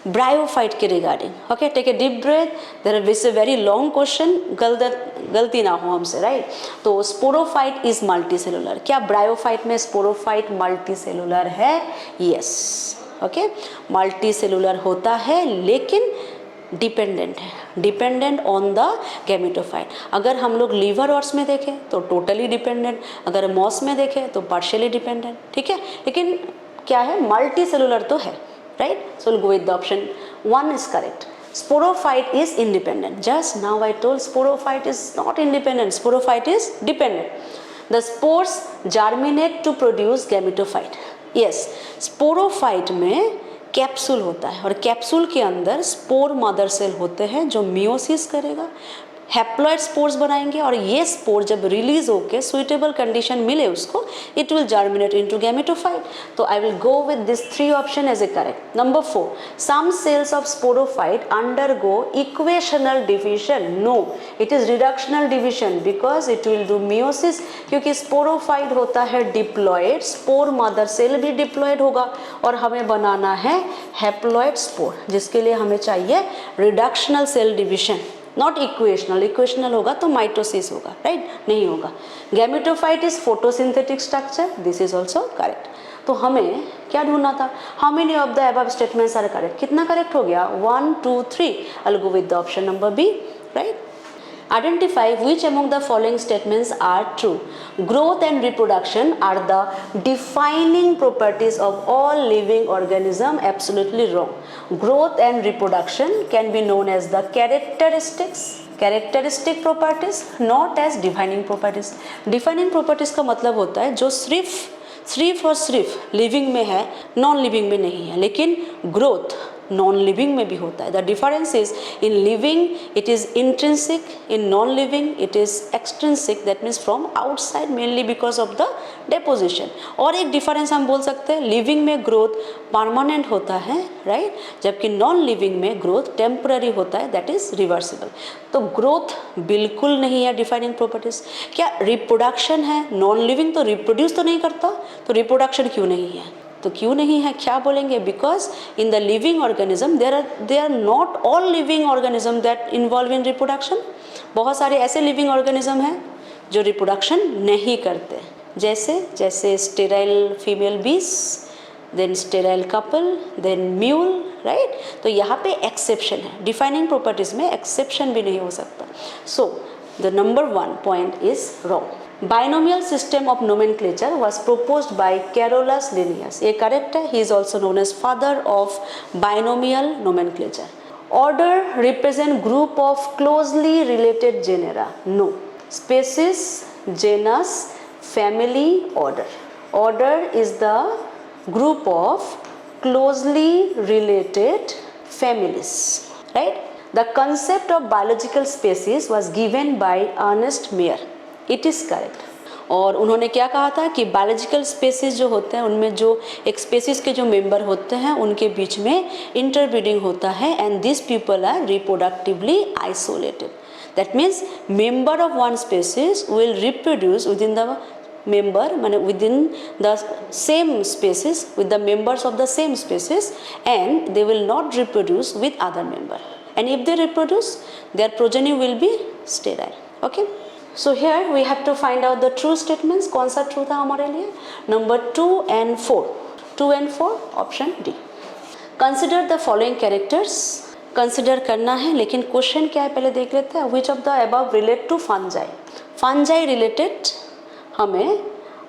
Bryophyte के regarding, okay, take a deep breath, there is a very long question, गलती ना हो हमसे, राइट। तो स्पोरोफाइट इज मल्टीसेलुलर, क्या ब्रायोफाइट में स्पोरोफाइट मल्टीसेलुलर है? यस, ओके, मल्टीसेलुलर होता है लेकिन डिपेंडेंट है, डिपेंडेंट ऑन द गैमेटोफाइट। अगर हम लोग लीवर ऑर्स में देखें तो टोटली डिपेंडेंट, अगर मॉस में देखें तो पार्शियली डिपेंडेंट, ठीक है, लेकिन क्या है, मल्टी सेलुलर तो है, right. So will go with the option 1 is correct. Sporophyte is independent. Just now I told sporophyte is not independent. Sporophyte is dependent. The spores germinate to produce gametophyte. Yes, sporophyte में capsule होता है और capsule के अंदर spore mother cell होते हैं जो meiosis करेगा, हैप्लॉइड स्पोर्स बनाएंगे, और ये स्पोर जब रिलीज होके सुइटेबल कंडीशन मिले उसको, it will germinate into gametophyte. तो I will go with this 3 option as a correct. Number 4, some cells of sporophyte undergo equational division. No, it is reductional division because it will do meiosis, क्योंकि sporophyte होता है diploid, spore mother cell भी diploid होगा और हमें बनाना है haploid spore, जिसके लिए हमें चाहिए reductional cell division, not equational. Equational होगा तो माइटोसिस होगा, राइट, नहीं होगा। Gametophyte is photosynthetic structure, this is also correct. तो हमें क्या ढूंढना था? How many of the above statements are correct? कितना करेक्ट हो गया? 1, 2, 3। I will go with the option number B, right. Identify which among the following statements are true. Growth and reproduction are the defining properties of all living organism. Absolutely wrong. Growth and reproduction can be known as the characteristic properties, not as defining properties. Defining properties का मतलब होता है जो सिर्फ और सिर्फ living में है, नॉन लिविंग में नहीं है। लेकिन ग्रोथ नॉन लिविंग में भी होता है। The difference is in living it is intrinsic, in non living it is extrinsic, that means from outside mainly because of the deposition. और एक डिफरेंस हम बोल सकते हैं, लिविंग में ग्रोथ परमानेंट होता है, राइट, जबकि नॉन लिविंग में ग्रोथ टेम्पररी होता है, दैट इज रिवर्सिबल। तो ग्रोथ बिल्कुल नहीं है डिफाइनिंग प्रॉपर्टीज। क्या रिप्रोडक्शन है? नॉन लिविंग तो रिप्रोड्यूस तो नहीं करता, तो रिप्रोडक्शन क्यों नहीं है? तो क्यों नहीं है, क्या बोलेंगे? Because in the living organism there are not all living organism that involve in reproduction. बहुत सारे ऐसे लिविंग ऑर्गेनिज्म हैं जो रिप्रोडक्शन नहीं करते, जैसे sterile female bees, then sterile couple, then mule, right. तो यहाँ पे एक्सेप्शन है, डिफाइनिंग प्रॉपर्टीज में एक्सेप्शन भी नहीं हो सकता। So the number 1 point is wrong. Binomial system of nomenclature was proposed by Carolus Linnaeus. ये correct है. He is also known as father of binomial nomenclature. Order represent group of closely related genera. No. Species, genus, family, order. Order is the group of closely related families, right? The concept of biological species was given by Ernest Mayr. It is correct. और उन्होंने क्या कहा था कि biological species जो होते हैं उनमें जो एक स्पेसीज के जो मेंबर होते हैं उनके बीच में इंटरब्रीडिंग होता है, and this people are reproductively isolated. That means member of one species will reproduce with in the member माने within the same species with the members of the same species, and they will not reproduce with other member, and if they reproduce their progeny will be sterile. Okay, so here we have to find out the true statements. कौन सा true था हमारे लिए? Number 2 and 4. 2 and 4 option D. Consider the following characters. Consider करना है, लेकिन question क्या है पहले देख लेते हैं. Which of the above relate to fungi? Fungi related हमें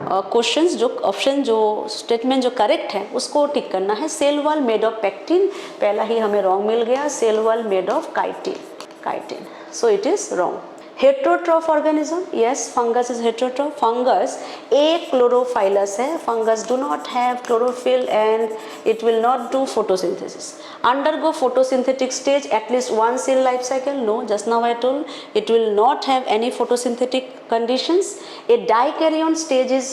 क्वेश्चंस जो ऑप्शन जो स्टेटमेंट जो करेक्ट है उसको टिक करना है. Cell wall made of pectin, पहला ही हमें रॉन्ग मिल गया. Cell wall made of chitin, so it is wrong. Heterotroph organism, yes fungus is heterotroph. Fungus achlorophyllous है. Fungus do not have chlorophyll and it will not do photosynthesis. Undergo photosynthetic stage at least one cell life cycle? No, just now I told it will not have any photosynthetic conditions. A dikaryon stage is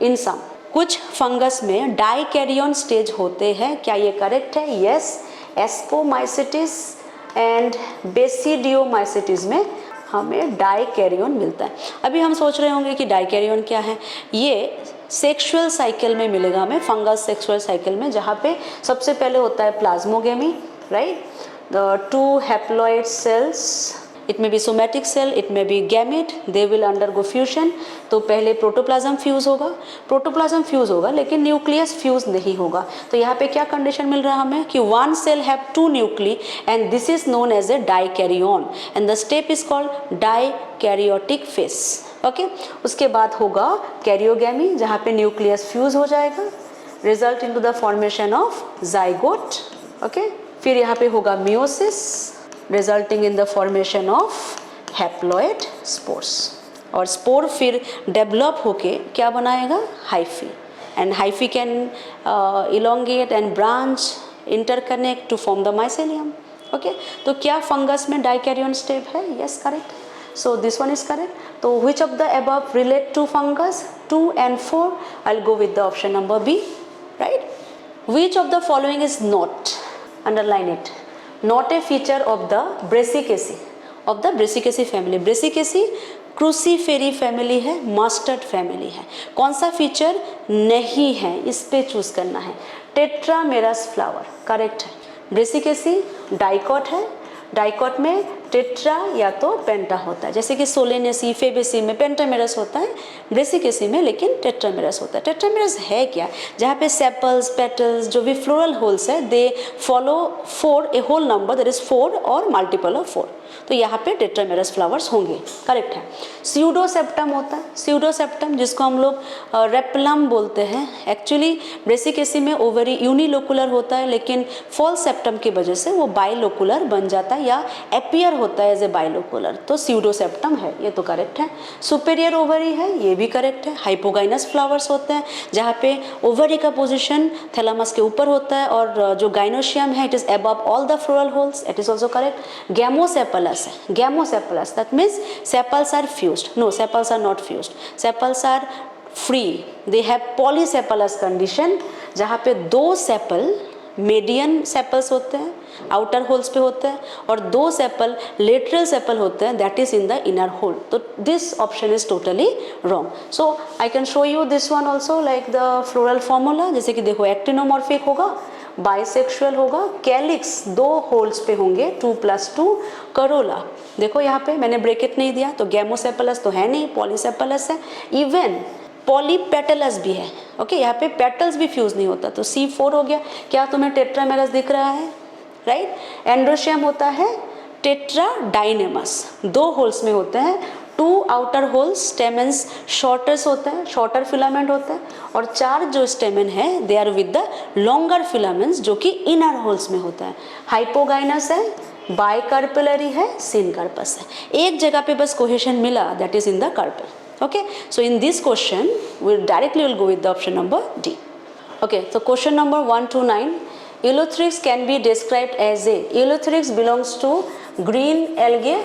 in some. कुछ fungus में dikaryon stage होते हैं. क्या ये correct है? Yes. Ascomycetes and basidiomycetes में हमें dikaryon मिलता है. अभी हम सोच रहे होंगे कि डाइकैरियन क्या है. ये सेक्सुअल साइकिल में मिलेगा हमें, फंगल सेक्सुअल साइकिल में, जहाँ पे सबसे पहले होता है plasmogamy, right. The 2 haploid cells, it may be somatic cell, it may be gamete, they will undergo fusion. तो पहले प्रोटोप्लाज्म फ्यूज होगा, लेकिन न्यूक्लियस फ्यूज नहीं होगा. तो यहाँ पे क्या कंडीशन मिल रहा है हमें कि 1 cell have 2 nuclei and this is known as a dikaryon and the step is called dikaryotic phase. Okay. उसके बाद होगा कैरियोगैमी, जहाँ पे न्यूक्लियस फ्यूज हो जाएगा, result into the formation of zygote. Okay. फिर यहाँ पे होगा meiosis, resulting in the formation of haploid spores. और स्पोर फिर डेवलप होके क्या बनाएगा? Hyphae. And hyphae can elongate and branch, interconnect to form the mycelium. Okay. तो क्या फंगस में डाइकैरियन स्टेप है? Yes, correct. So this one is correct. So which of the above relate to fungus? 2 and 4. I'll go with the option number B. Right? Which of the following is not? Underline it. Not a feature of the Brassicaceae. Of the Brassicaceae family. Brassicaceae Cruciferae family है, mustard family है. कौन सा feature नहीं है, इस पे choose करना है. टेट्रामेरस फ्लावर करेक्ट है. ब्रेसिकेसी डाइकॉट है. डाइकॉट में टेट्रा या तो पेंटा होता है, जैसे कि सोलेनेसी, फेबेसी में पेंटामेरस होता है, ब्रेसिकेसी में लेकिन टेट्रामेरस होता है. टेट्रामेरस है क्या? जहाँ पे सेपल्स, पेटल्स, जो भी फ्लोरल होल्स है, they follow 4 a whole number, that is 4 और मल्टीपल ऑफ 4. तो यहाँ पे टेट्रामेरस फ्लावर्स होंगे, करेक्ट है. स्यूडोसेप्टम होता है. स्यूडोसेप्टम जिसको हम लोग रेपलम बोलते हैं. एक्चुअली ब्रेसिकेसी में ओवरी यूनिलोकुलर होता है, लेकिन फॉल्स सेप्टम की वजह से वो बाइलोकुलर बन जाता है या एपियर होता है एज ए बाइलोकुलर. तो स्यूडोसेप्टम है, ये तो करेक्ट है. सुपेरियर ओवरी है, ये भी करेक्ट है. हाइपोगाइनस फ्लावर्स होते हैं, जहाँ पे ओवरी का पोजिशन थैलामस के ऊपर होता है और जो गाइनोशियम है it is above all the floral holes, it is also correct. Gamosepalous है. Gamosepalous, that means sepals are fused. No, sepals are not fused. Sepals are free. They have polysepalous condition, जहाँ पे 2 sepal median sepals होते हैं, outer holes पे होते हैं, और 2 sepal lateral sepal होते हैं, that is in the inner whorl. तो this option is totally wrong. So I can show you this one also, like the floral formula. जैसे कि देखो, एक्टिनोमॉर्फिक होगा, बाइसेक्सुअल होगा, कैलिक्स 2 होल्स पे होंगे, 2+2. करोला देखो यहाँ पे मैंने ब्रेकेट नहीं दिया, तो गैमोसेपलस तो है नहीं, पॉलीसेपलस है. इवन पॉलीपेटलस भी है. ओके, यहाँ पे पेटल्स भी फ्यूज नहीं होता, तो C4 हो गया. क्या तुम्हें टेट्रामेरस दिख रहा है? राइट. एंड्रोशियम होता है टेट्राडाइनेमस, 2 होल्स में होते हैं, 2 आउटर होल्स, स्टेमेंस शॉर्टर्स होते हैं, शॉर्टर फिलामेंट होते हैं, और 4 जो स्टेमेन है they are with the longer filaments जो कि इनर होल्स में होता है. हाइपोगाइनस है, बाइकार्पेलरी है, सिनकार्पस है. एक जगह पे बस कोहेशन मिला, that is in the carpel. Okay, so in this question we directly will go with the option number D. Okay, so question number 1 to 9. Eleutheryx can be described as a, Eleutheryx belongs to green algae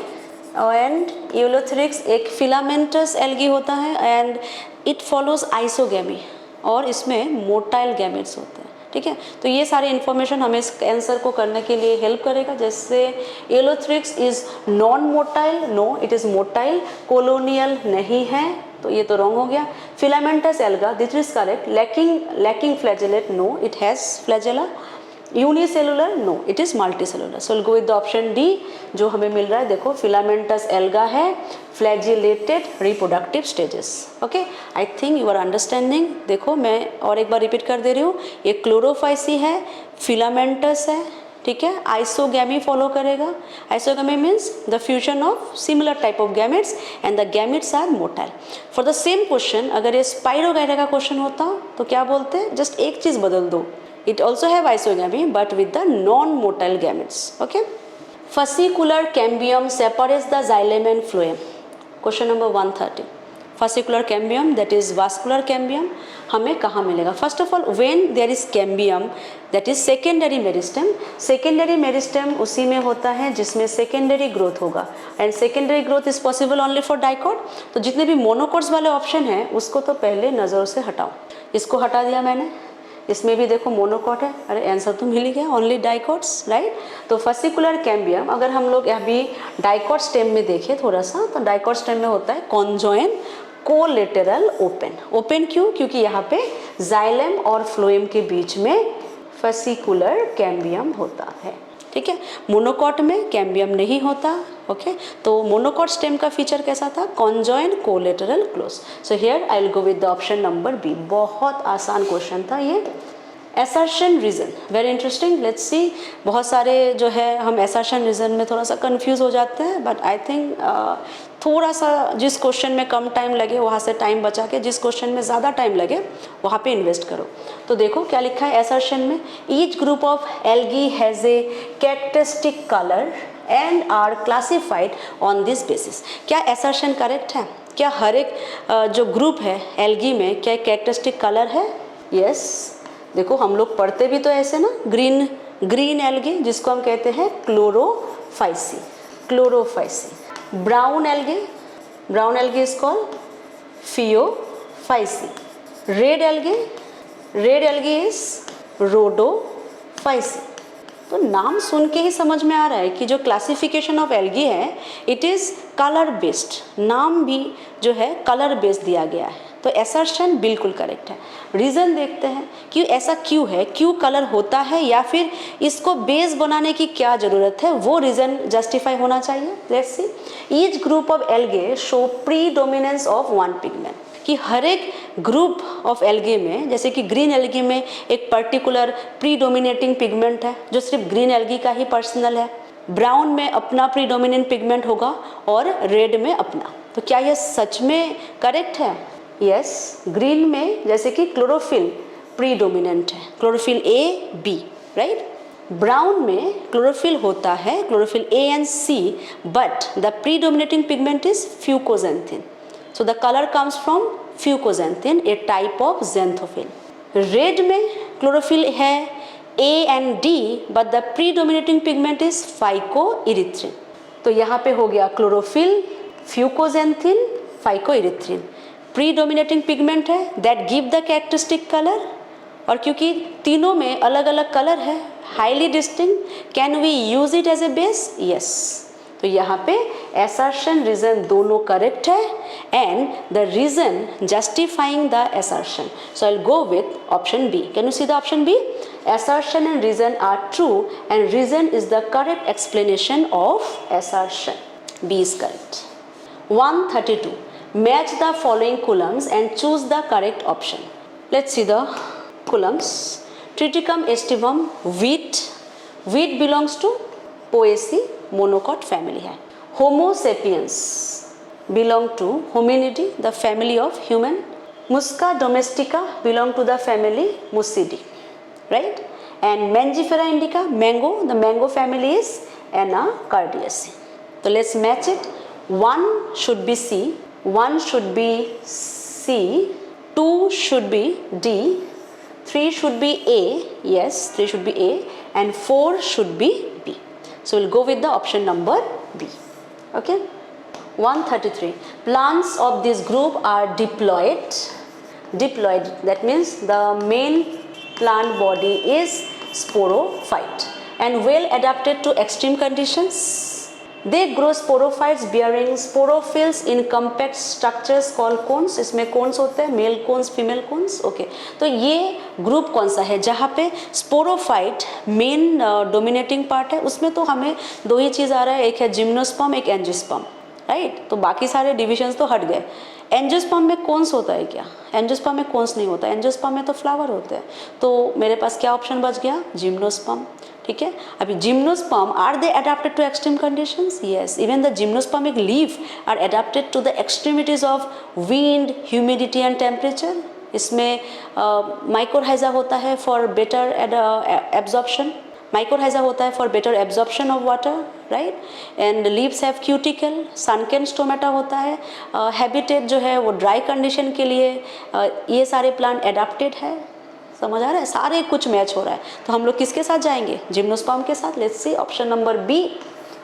and Eleutheryx एक filamentous algae होता है and it follows isogamy और इसमें motile gametes होते हैं. ठीक है, तो ये सारे इन्फॉर्मेशन हमें इस आंसर को करने के लिए हेल्प करेगा. जैसे Ulothrix is non motile, no it is motile. Colonial नहीं है, तो ये तो रॉन्ग हो गया. Filamentous alga, this is correct. Lacking flagellate, no it has flagella. Unicellular, no it is multicellular. So will go with the option D जो हमें मिल रहा है. देखो, फिलामेंटस एल्गा है, flagellated reproductive stages. Okay, I think you are understanding. देखो, मैं और एक बार रिपीट कर दे रही हूँ. ये क्लोरोफाइसी है, फिलामेंटस है, ठीक है, आइसोगैमी फॉलो करेगा. Isogamy means the fusion of similar type of gametes and the gametes are motile. For the same question अगर ये स्पाइरोगाइटा का क्वेश्चन होता तो क्या बोलते? जस्ट एक चीज बदल दो. It also have isogamy but with the non-motile gametes. Okay. Fascicular cambium separates the xylem and phloem. Question number 130, fascicular cambium that is vascular cambium हमें कहाँ मिलेगा? First of all when there is cambium that is secondary meristem. Secondary meristem उसी में होता है जिसमें secondary growth होगा, and secondary growth is possible only for dicot. तो जितने भी मोनोकॉट्स वाले ऑप्शन हैं उसको तो पहले नज़रों से हटाओ. इसको हटा दिया मैंने, इसमें भी देखो मोनोकॉट है, अरे आंसर तो मिल ही गया, ओनली डाइकॉट्स, राइट. तो फसिकुलर कैम्बियम अगर हम लोग अभी डाइकॉट स्टेम में देखें थोड़ा सा, तो डाइकॉट स्टेम में होता है कॉन्जॉइन कोलेटरल ओपन. ओपन क्यों? क्योंकि यहाँ पे जाइलम और फ्लोएम के बीच में फसिकुलर कैम्बियम होता है. ठीक है, मोनोकॉट में कैम्बियम नहीं होता. ओके, तो मोनोकॉट स्टेम का फीचर कैसा था? Conjoint collateral closed. So here I will go with the option number B. बहुत आसान क्वेश्चन था ये. Assertion reason very interesting. Let's see. बहुत सारे जो है हम एसर्शन रीजन में थोड़ा सा कंफ्यूज हो जाते हैं, बट आई थिंक थोड़ा सा जिस क्वेश्चन में कम टाइम लगे वहाँ से टाइम बचा के जिस क्वेश्चन में ज़्यादा टाइम लगे वहाँ पे इन्वेस्ट करो. तो देखो क्या लिखा है एसर्शन में. Each group of algae has a characteristic colour and are classified on this basis. क्या एसर्शन करेक्ट है? क्या हर एक जो ग्रुप है एल्गी में क्या कैरेक्टरिस्टिक कलर है? यस. देखो हम लोग पढ़ते भी तो ऐसे ना, ग्रीन एल्गी जिसको हम कहते हैं Chlorophyceae. Brown algae is called Phaeophyceae. Red algae is Rhodophyceae. तो नाम सुन के ही समझ में आ रहा है कि जो क्लासिफिकेशन ऑफ एल्गी है इट इज़ कलर बेस्ड. नाम भी जो है कलर बेस्ड दिया गया है. तो एसर्शन बिल्कुल करेक्ट है. रीज़न देखते हैं कि ऐसा क्यों है, क्यों कलर होता है, या फिर इसको बेस बनाने की क्या ज़रूरत है, वो रीज़न जस्टिफाई होना चाहिए. Let's see. Each group of algae show predominance of one pigment. कि हर एक ग्रुप ऑफ एल्गे में, जैसे कि ग्रीन एल्गी में एक पर्टिकुलर प्रीडोमिनेटिंग पिगमेंट है जो सिर्फ ग्रीन एल्गी का ही पर्सनल है. ब्राउन में अपना प्रीडोमिनेंट पिगमेंट होगा और रेड में अपना. तो क्या यह सच में करेक्ट है? यस. ग्रीन में जैसे कि क्लोरोफिल प्रीडोमिनेंट है, chlorophyll A B, right. Brown में क्लोरोफिल होता है, chlorophyll A and C, but the predominating pigment is fucoxanthin. So the color comes from fucoxanthin, a type of xanthophyll. Red में chlorophyll है A and D, but the predominating pigment is phycoerythrin. तो यहाँ पे हो गया chlorophyll, fucoxanthin, phycoerythrin. Predominating pigment है that give the characteristic color. और क्योंकि तीनों में अलग अलग कलर है, highly distinct, can we use it as a base? Yes. तो यहाँ पे assertion reason दोनों करेक्ट है and the reason justifying the assertion. So I'll go with option B. Can you see the option B? Assertion and reason are true and reason is the correct explanation of assertion. B is correct. 132. Match the following columns and choose the correct option. Let's see the columns. Triticum aestivum, wheat. Wheat belongs to Poaceae monocot family है. Homo sapiens belong to Hominidae, the family of human. Musca domestica belong to the family Musidae, right? And Mangifera indica, mango, the mango family is Anacardiaceae. So let's match it. 1 should be C, 1 should be C, 2 should be D, 3 should be A, yes, 3 should be A, and 4 should be B. So we'll go with the option number B. Okay. 133. Plants of this group are diploid. Diploid, that means the main plant body is sporophyte and well adapted to extreme conditions. They grow sporophytes bearing sporophylls in compact structures called cones. इसमें cones होते हैं, male cones, female cones. Okay, तो ये group कौन सा है जहाँ पे स्पोरोफाइट मेन डोमिनेटिंग पार्ट है? उसमें तो हमें दो ही चीज़ आ रहा है, एक है जिम्नोस्पर्म, एक एंजियोस्पर्म, राइट. तो बाकी सारे डिविजन्स तो हट गए. एंजियोस्पर्म में कोन्स होता है क्या? एंजियोस्पर्म में कोन्स नहीं होता. एंजियोस्पर्म में तो फ्लावर होते हैं. तो मेरे पास क्या ऑप्शन बच गया? जिम्नोस्पर्म. ठीक है. अभी gymnosperm are they adapted to extreme conditions? Yes. Even the gymnospermic leaf are adapted to the extremities of wind, humidity and temperature. इसमें माइकोरहाइजा होता है फॉर बेटर एब्जॉर्प्शन. माइकोरहाइजा होता है for better absorption of water, right, and leaves have cuticle, सनकेन stomata होता है, habitat जो है वो ड्राई कंडीशन के लिए, ये सारे प्लांट एडाप्टेड है, समझ आ रहा है, सारे कुछ मैच हो रहा है। तो हम लोग किसके साथ जाएंगे, जिम्नोस्पर्म के साथ। Let's see option number B,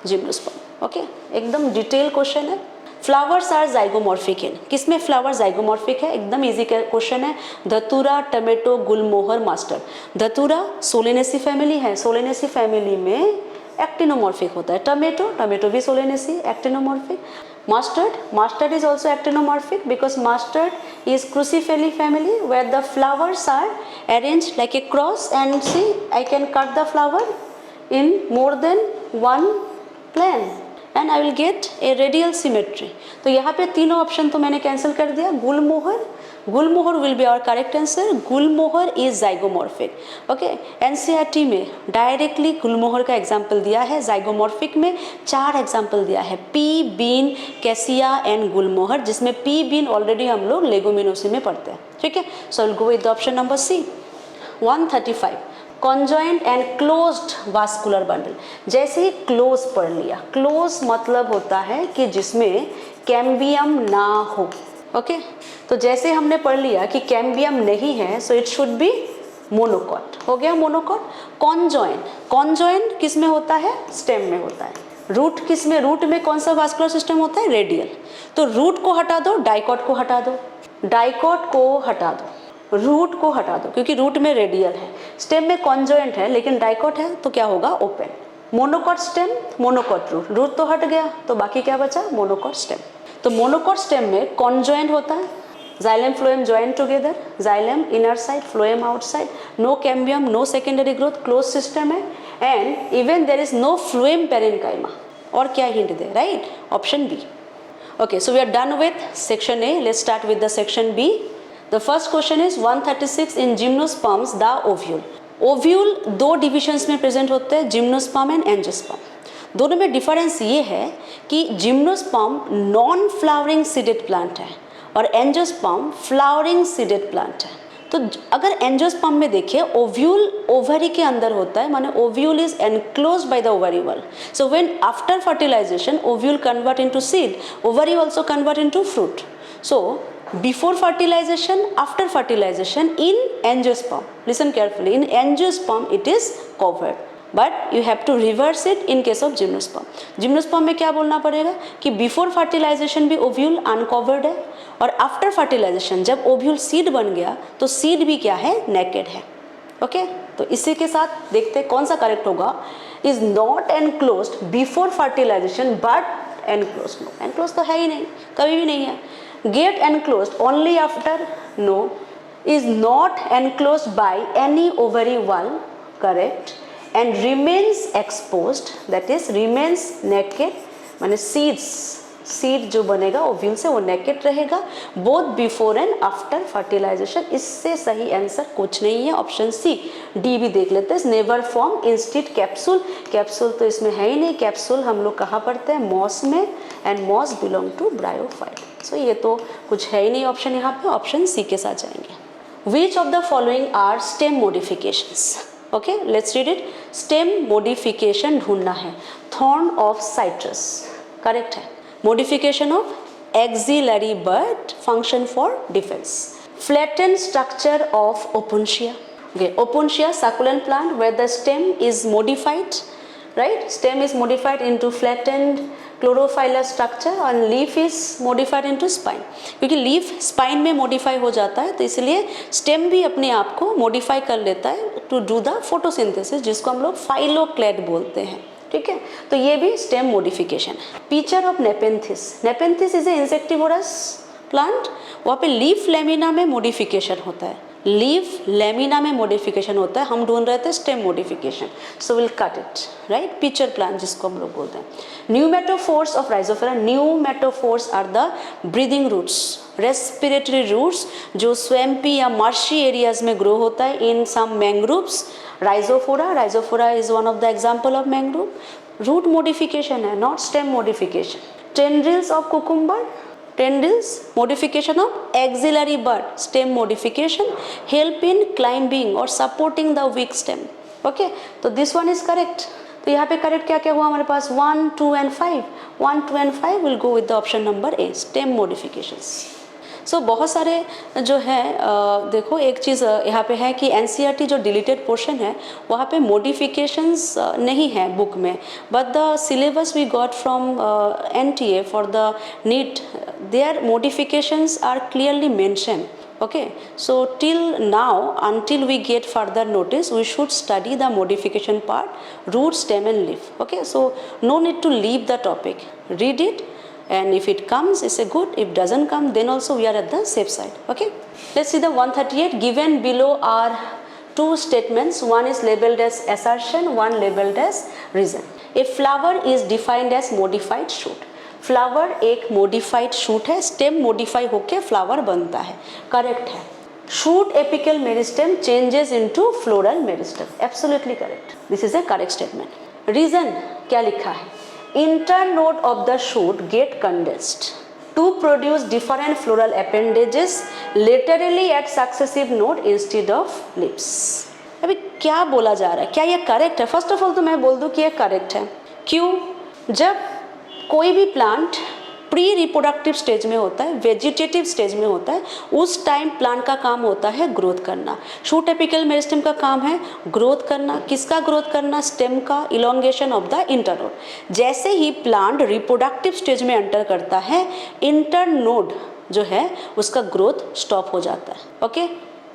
gymnosperm. Okay, एकदम डिटेल क्वेश्चन है। फ्लावर्स आर जाइगोमॉर्फिक इन, किसमें फ्लावर जाइगोमॉर्फिक है, एकदम इजी क्वेश्चन है। Datura, tomato, gulmohar, mustard. Datura Solanaceae family है, सोलेनेसी फैमिली में एक्टिनोमॉर्फिक होता है। टमेटो, टमेटो भी Solanaceae, actinomorphic. Mustard, mustard is also actinomorphic because mustard is cruciferous family where the flowers are arranged like a cross, and see I can cut the flower in more than one plane and I will get a radial symmetry. तो यहाँ पे तीनों option तो मैंने cancel कर दिया। Gulmohar, gulmohar will be our correct answer. Gulmohar is zygomorphic. Okay, NCERT में directly gulmohar का एग्जाम्पल दिया है। जाइगोमॉर्फिक में 4 एग्जाम्पल दिया है, पी, बीन, कैसिया एंड गुलमोहर, जिसमें पी, बीन ऑलरेडी हम लोग लेगुमिनोसी में पढ़ते हैं। ठीक है, so will go with the option number C. 135, conjoint and closed vascular bundle. जैसे ही क्लोज पढ़ लिया, क्लोज मतलब होता है कि जिसमें कैम्बियम ना हो। ओके, तो जैसे हमने पढ़ लिया कि कैम्बियम नहीं है, so it should B monocot, हो गया मोनोकॉट। कॉन्जॉइंट, कॉन्जॉइंट किस में होता है, स्टेम में होता है। रूट किस में, रूट में कौन सा वास्कुलर सिस्टम होता है, रेडियल। तो रूट को हटा दो, डाइकॉट को हटा दो, डाइकॉट को हटा दो, रूट को हटा दो, क्योंकि रूट में रेडियल है, स्टेम में कॉन्जॉइंट है लेकिन डाइकॉट है, तो क्या होगा, open. Monocot stem, monocot root, root तो हट गया, तो बाकी क्या बचा, मोनोकॉट स्टेम। तो मोनोकॉट स्टेम में कॉन्जॉइंट होता है, xylem phloem joint together, xylem inner side, phloem outside, no cambium, no secondary growth, closed system है, and even there is no phloem parenchyma. और क्या हिंट दे, right, option B. Okay, so we are done with section A, let's start with the section B. The first question is 136 in gymnosperms the ovule. Ovule 2 divisions में present होते हैं, gymnosperm and angiosperm. दोनों में difference ये है कि gymnosperm non flowering seeded plant है और एंजियोस्पर्म फ्लावरिंग सीडेड प्लांट है। तो अगर एंजियोस्पर्म में देखिए, ओव्यूल ओवरी के अंदर होता है, माने ovule is enclosed by the ovary wall. So when after fertilization ovule convert into seed, ovary also convert into fruit. So before fertilization, after fertilization in angiosperm, listen carefully, in angiosperm it is covered, but you have to reverse it in case of gymnosperm. gymnosperm में क्या बोलना पड़ेगा कि before fertilization भी ovule uncovered है, और after fertilization जब ovule seed बन गया तो seed भी क्या है, naked है। ओके, तो इसी के साथ देखते हैं कौन सा करेक्ट होगा। is not enclosed before fertilization but enclosed, no, enclosed तो है ही नहीं, कभी भी नहीं है। get enclosed only after, no, is not enclosed by any ovary wall, correct, and remains exposed, that is remains naked, माने seeds, सीड जो बनेगा ओव्यूल से वो नेकेड रहेगा, both before and after fertilization. इससे सही आंसर कुछ नहीं है, ऑप्शन सी। डी भी देख लेते हैं, never form instead capsule, capsule तो इसमें है ही नहीं। कैप्सूल हम लोग कहाँ पढ़ते हैं, मॉस में, and moss belong to bryophyte. So ये तो कुछ है ही नहीं ऑप्शन यहाँ पे, ऑप्शन सी के साथ जाएंगे। Which of the following are stem modifications, okay let's read it. Stem modification ढूंढना है, थॉर्न ऑफ साइट्रस करेक्ट है। Modification of axillary bud, function for defense. Flattened structure of Opuntia. Okay, Opuntia succulent plant where the stem is modified, right? Stem is modified into flattened chlorophyllous structure and leaf is modified into spine. क्योंकि leaf spine में modify हो जाता है, तो इसलिए stem भी अपने आप को modify कर लेता है to do the photosynthesis, जिसको हम लोग phylloclade बोलते हैं। ठीक है, तो ये भी स्टेम मोडिफिकेशन है। Picture of Nepenthes, Nepenthes is a insectivorous plant, वहाँ पे लीफ लेमिना में मोडिफिकेशन होता है, लीफ लेमिना में मोडिफिकेशन होता है, हम ढूंढ रहे थे stem modification, so will cut it right. Picture plant जिसको हम लोग बोलते हैं। Pneumatophores of Rhizophora, pneumatophores are the breathing roots, respiratory roots जो स्वैम्पी या मार्शी एरियाज में ग्रो होता है in some mangroves. Rhizophora, Rhizophora is one of the example of mangrove. Root modification है, not stem modification. Tendrils of cucumber, tendrils modification of axillary bud, stem modification, help in climbing or supporting the weak stem. Okay, so this one is correct. तो यहाँ पे correct क्या क्या हुआ हमारे पास 1, 2 and 5. 1, 2 and 5 will go with the option number A, stem modifications. So बहुत सारे जो है देखो एक चीज़ यहाँ पे है कि एनसीईआरटी जो डिलीटेड पोर्शन है वहाँ पे मॉडिफिकेशंस नहीं है बुक में, but the syllabus we got from NTA for the NEET, there modifications are clearly mention. Okay, so till now, until we get further notice, we should study the modification part, root, stem and leaf. Okay, so no need to leave the topic, read it, and if it comes it's a good, if doesn't come then also we are at the safe side. Okay, let's see the 138. Given below are two statements, one is labeled as assertion, one labeled as reason. A flower is defined as modified shoot. Flower एक modified shoot है, stem modify होके flower बनता है, correct है. Shoot apical meristem changes into floral meristem, absolutely correct, this is a correct statement. Reason क्या लिखा है, internode of the shoot get condensed to produce different floral appendages laterally at successive node instead of lips. अभी क्या बोला जा रहा है, क्या ये करेक्ट है? फर्स्ट ऑफ ऑल तो मैं बोल दूं कि ये करेक्ट है. क्यों? जब कोई भी प्लांट प्री रिप्रोडक्टिव स्टेज में होता है, वेजिटेटिव स्टेज में होता है, उस टाइम प्लांट का काम होता है ग्रोथ करना. शूट एपिकल मेरिस्टेम का काम है ग्रोथ करना. किसका ग्रोथ करना? स्टेम का, इलोंगेशन ऑफ द इंटरनोड. जैसे ही प्लांट रिप्रोडक्टिव स्टेज में एंटर करता है, इंटरनोड जो है उसका ग्रोथ स्टॉप हो जाता है. ओके,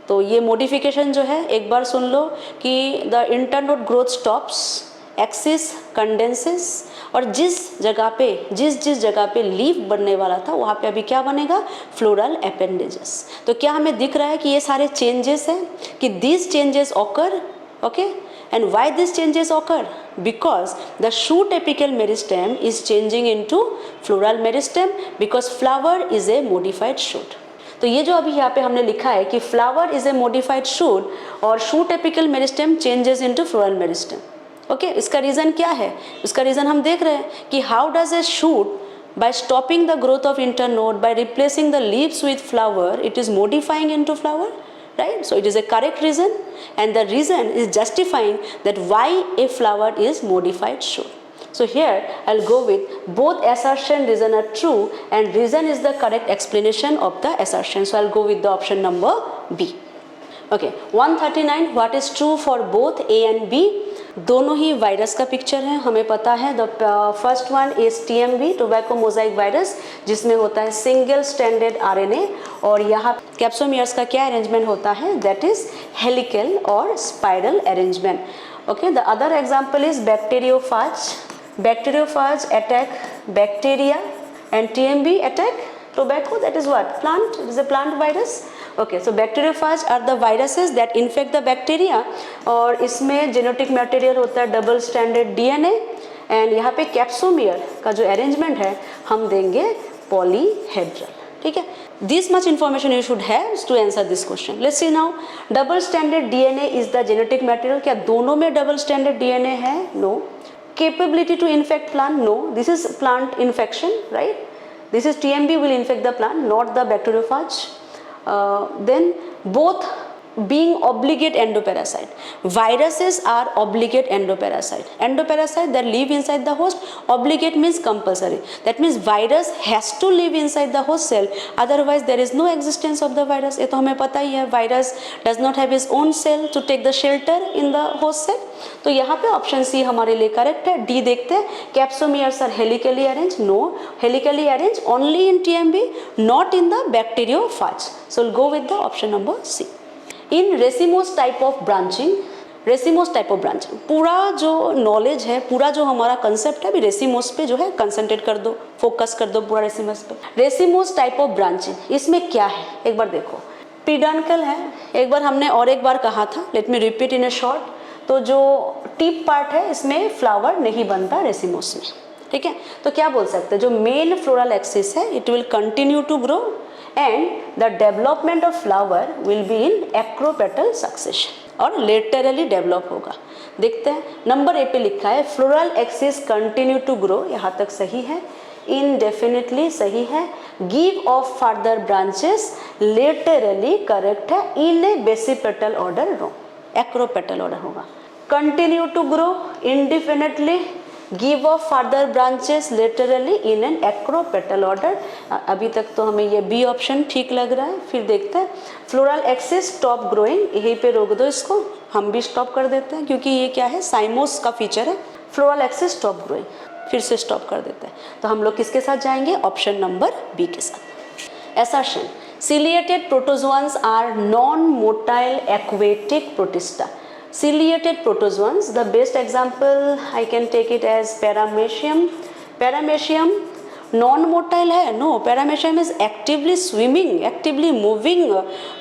तो ये मॉडिफिकेशन जो है एक बार सुन लो कि the internode growth stops, axis condenses, और जिस जगह पे लीफ बनने वाला था वहाँ पे अभी क्या बनेगा? Floral appendages. तो क्या हमें दिख रहा है कि ये सारे चेंजेस हैं, कि this changes occur. Okay, and why this changes occur? Because the shoot apical meristem is changing into floral meristem because flower is a modified shoot. तो ये जो अभी यहाँ पे हमने लिखा है कि flower is a modified shoot और shoot apical meristem changes into floral meristem. Okay, इसका रीज़न क्या है? इसका रीज़न हम देख रहे हैं कि how does a shoot by stopping the growth of internode, by replacing the leaves with flower, it is modifying into flower, right? So it is a correct reason, and the reason is justifying that why a flower is modified shoot. So here I'll go with both assertion reason are true, and reason is the correct explanation of the assertion. So I'll go with the option number B. Okay, 139. What is true for both A and B? दोनों ही virus का picture है, हमें पता है. The first one is TMV, tobacco Mosaic virus, जिसमें होता है single stranded RNA, और यहाँ कैप्सोमियर्स का क्या अरेंजमेंट होता है? दैट इज हेलिकल और spiral arrangement. Okay, the other example is bacteriophage. Bacteriophage attack bacteria and TMV attack tobacco. That is what? Plant. It is a plant virus. Okay, so bacteriophage are the viruses that infect the bacteria, और इसमें genetic material होता है double stranded DNA, and यहाँ पे capsomere का जो arrangement है हम देंगे पॉलीहेड्रल. ठीक है, this much information you should have to answer this question. Let's see now, double stranded DNA is the genetic material. क्या दोनों में डबल स्टैंडर्ड DNA है? No. Capability to infect plant? No. This is plant infection, right? This is TMV will infect the plant, not the bacteriophage. Then both being obligate endoparasite. Viruses are obligate endoparasite. Endoparasite that live inside the host. Obligate means compulsory. That means virus has to live inside the host cell. Otherwise there is no existence of the virus. ये तो हमें पता ही है. Virus does not have its own cell to take the shelter in the host cell. तो यहाँ पे option C हमारे लिए करेक्ट है. डी देखते हैं. Capsomeres are helically arrange. No, helically arrange only in TMV, not in the bacteriophage. So will go with the option number C. In racemose type of branching, racemose type of branching, पूरा जो knowledge है, पूरा जो हमारा concept है, अभी racemose पे जो है कंसंट्रेट कर दो, फोकस कर दो पूरा रेसिमोस पे. रेसिमोस टाइप ऑफ ब्रांचिंग, इसमें क्या है एक बार देखो. पीडंकल है, एक बार हमने और एक बार कहा था, let me repeat in A short. तो जो टिप पार्ट है इसमें फ्लावर नहीं बनता रेसिमोस में. ठीक है, तो क्या बोल सकते हैं, जो मेन फ्लोरल एक्सिस है it will continue to grow and the development of flower will be in acropetal succession और laterally develop होगा. देखते हैं, नंबर ए पे लिखा है floral axis continue to grow, यहाँ तक सही है. indefinitely सही है. give of further branches laterally correct है. in a basipetal order wrong, acropetal order होगा. continue to grow indefinitely, give off further branches laterally in an acropetal order. अभी तक तो हमें ये बी ऑप्शन ठीक लग रहा है. फिर देखते हैं फ्लोरल एक्सिस स्टॉप ग्रोइंग, यहीं पे रोक दो इसको, हम भी स्टॉप कर देते हैं क्योंकि ये क्या है, साइमोस का फीचर है. फ्लोरल एक्सिस स्टॉप ग्रोइंग, फिर से स्टॉप कर देते हैं. तो हम लोग किसके साथ जाएंगे, ऑप्शन नंबर बी के साथ. Assertion, ciliated protozoans are non-motile aquatic protista. Ciliated protozoans, the best example I can take it as Paramecium. Paramecium non-motile है, no, Paramecium is actively swimming, actively moving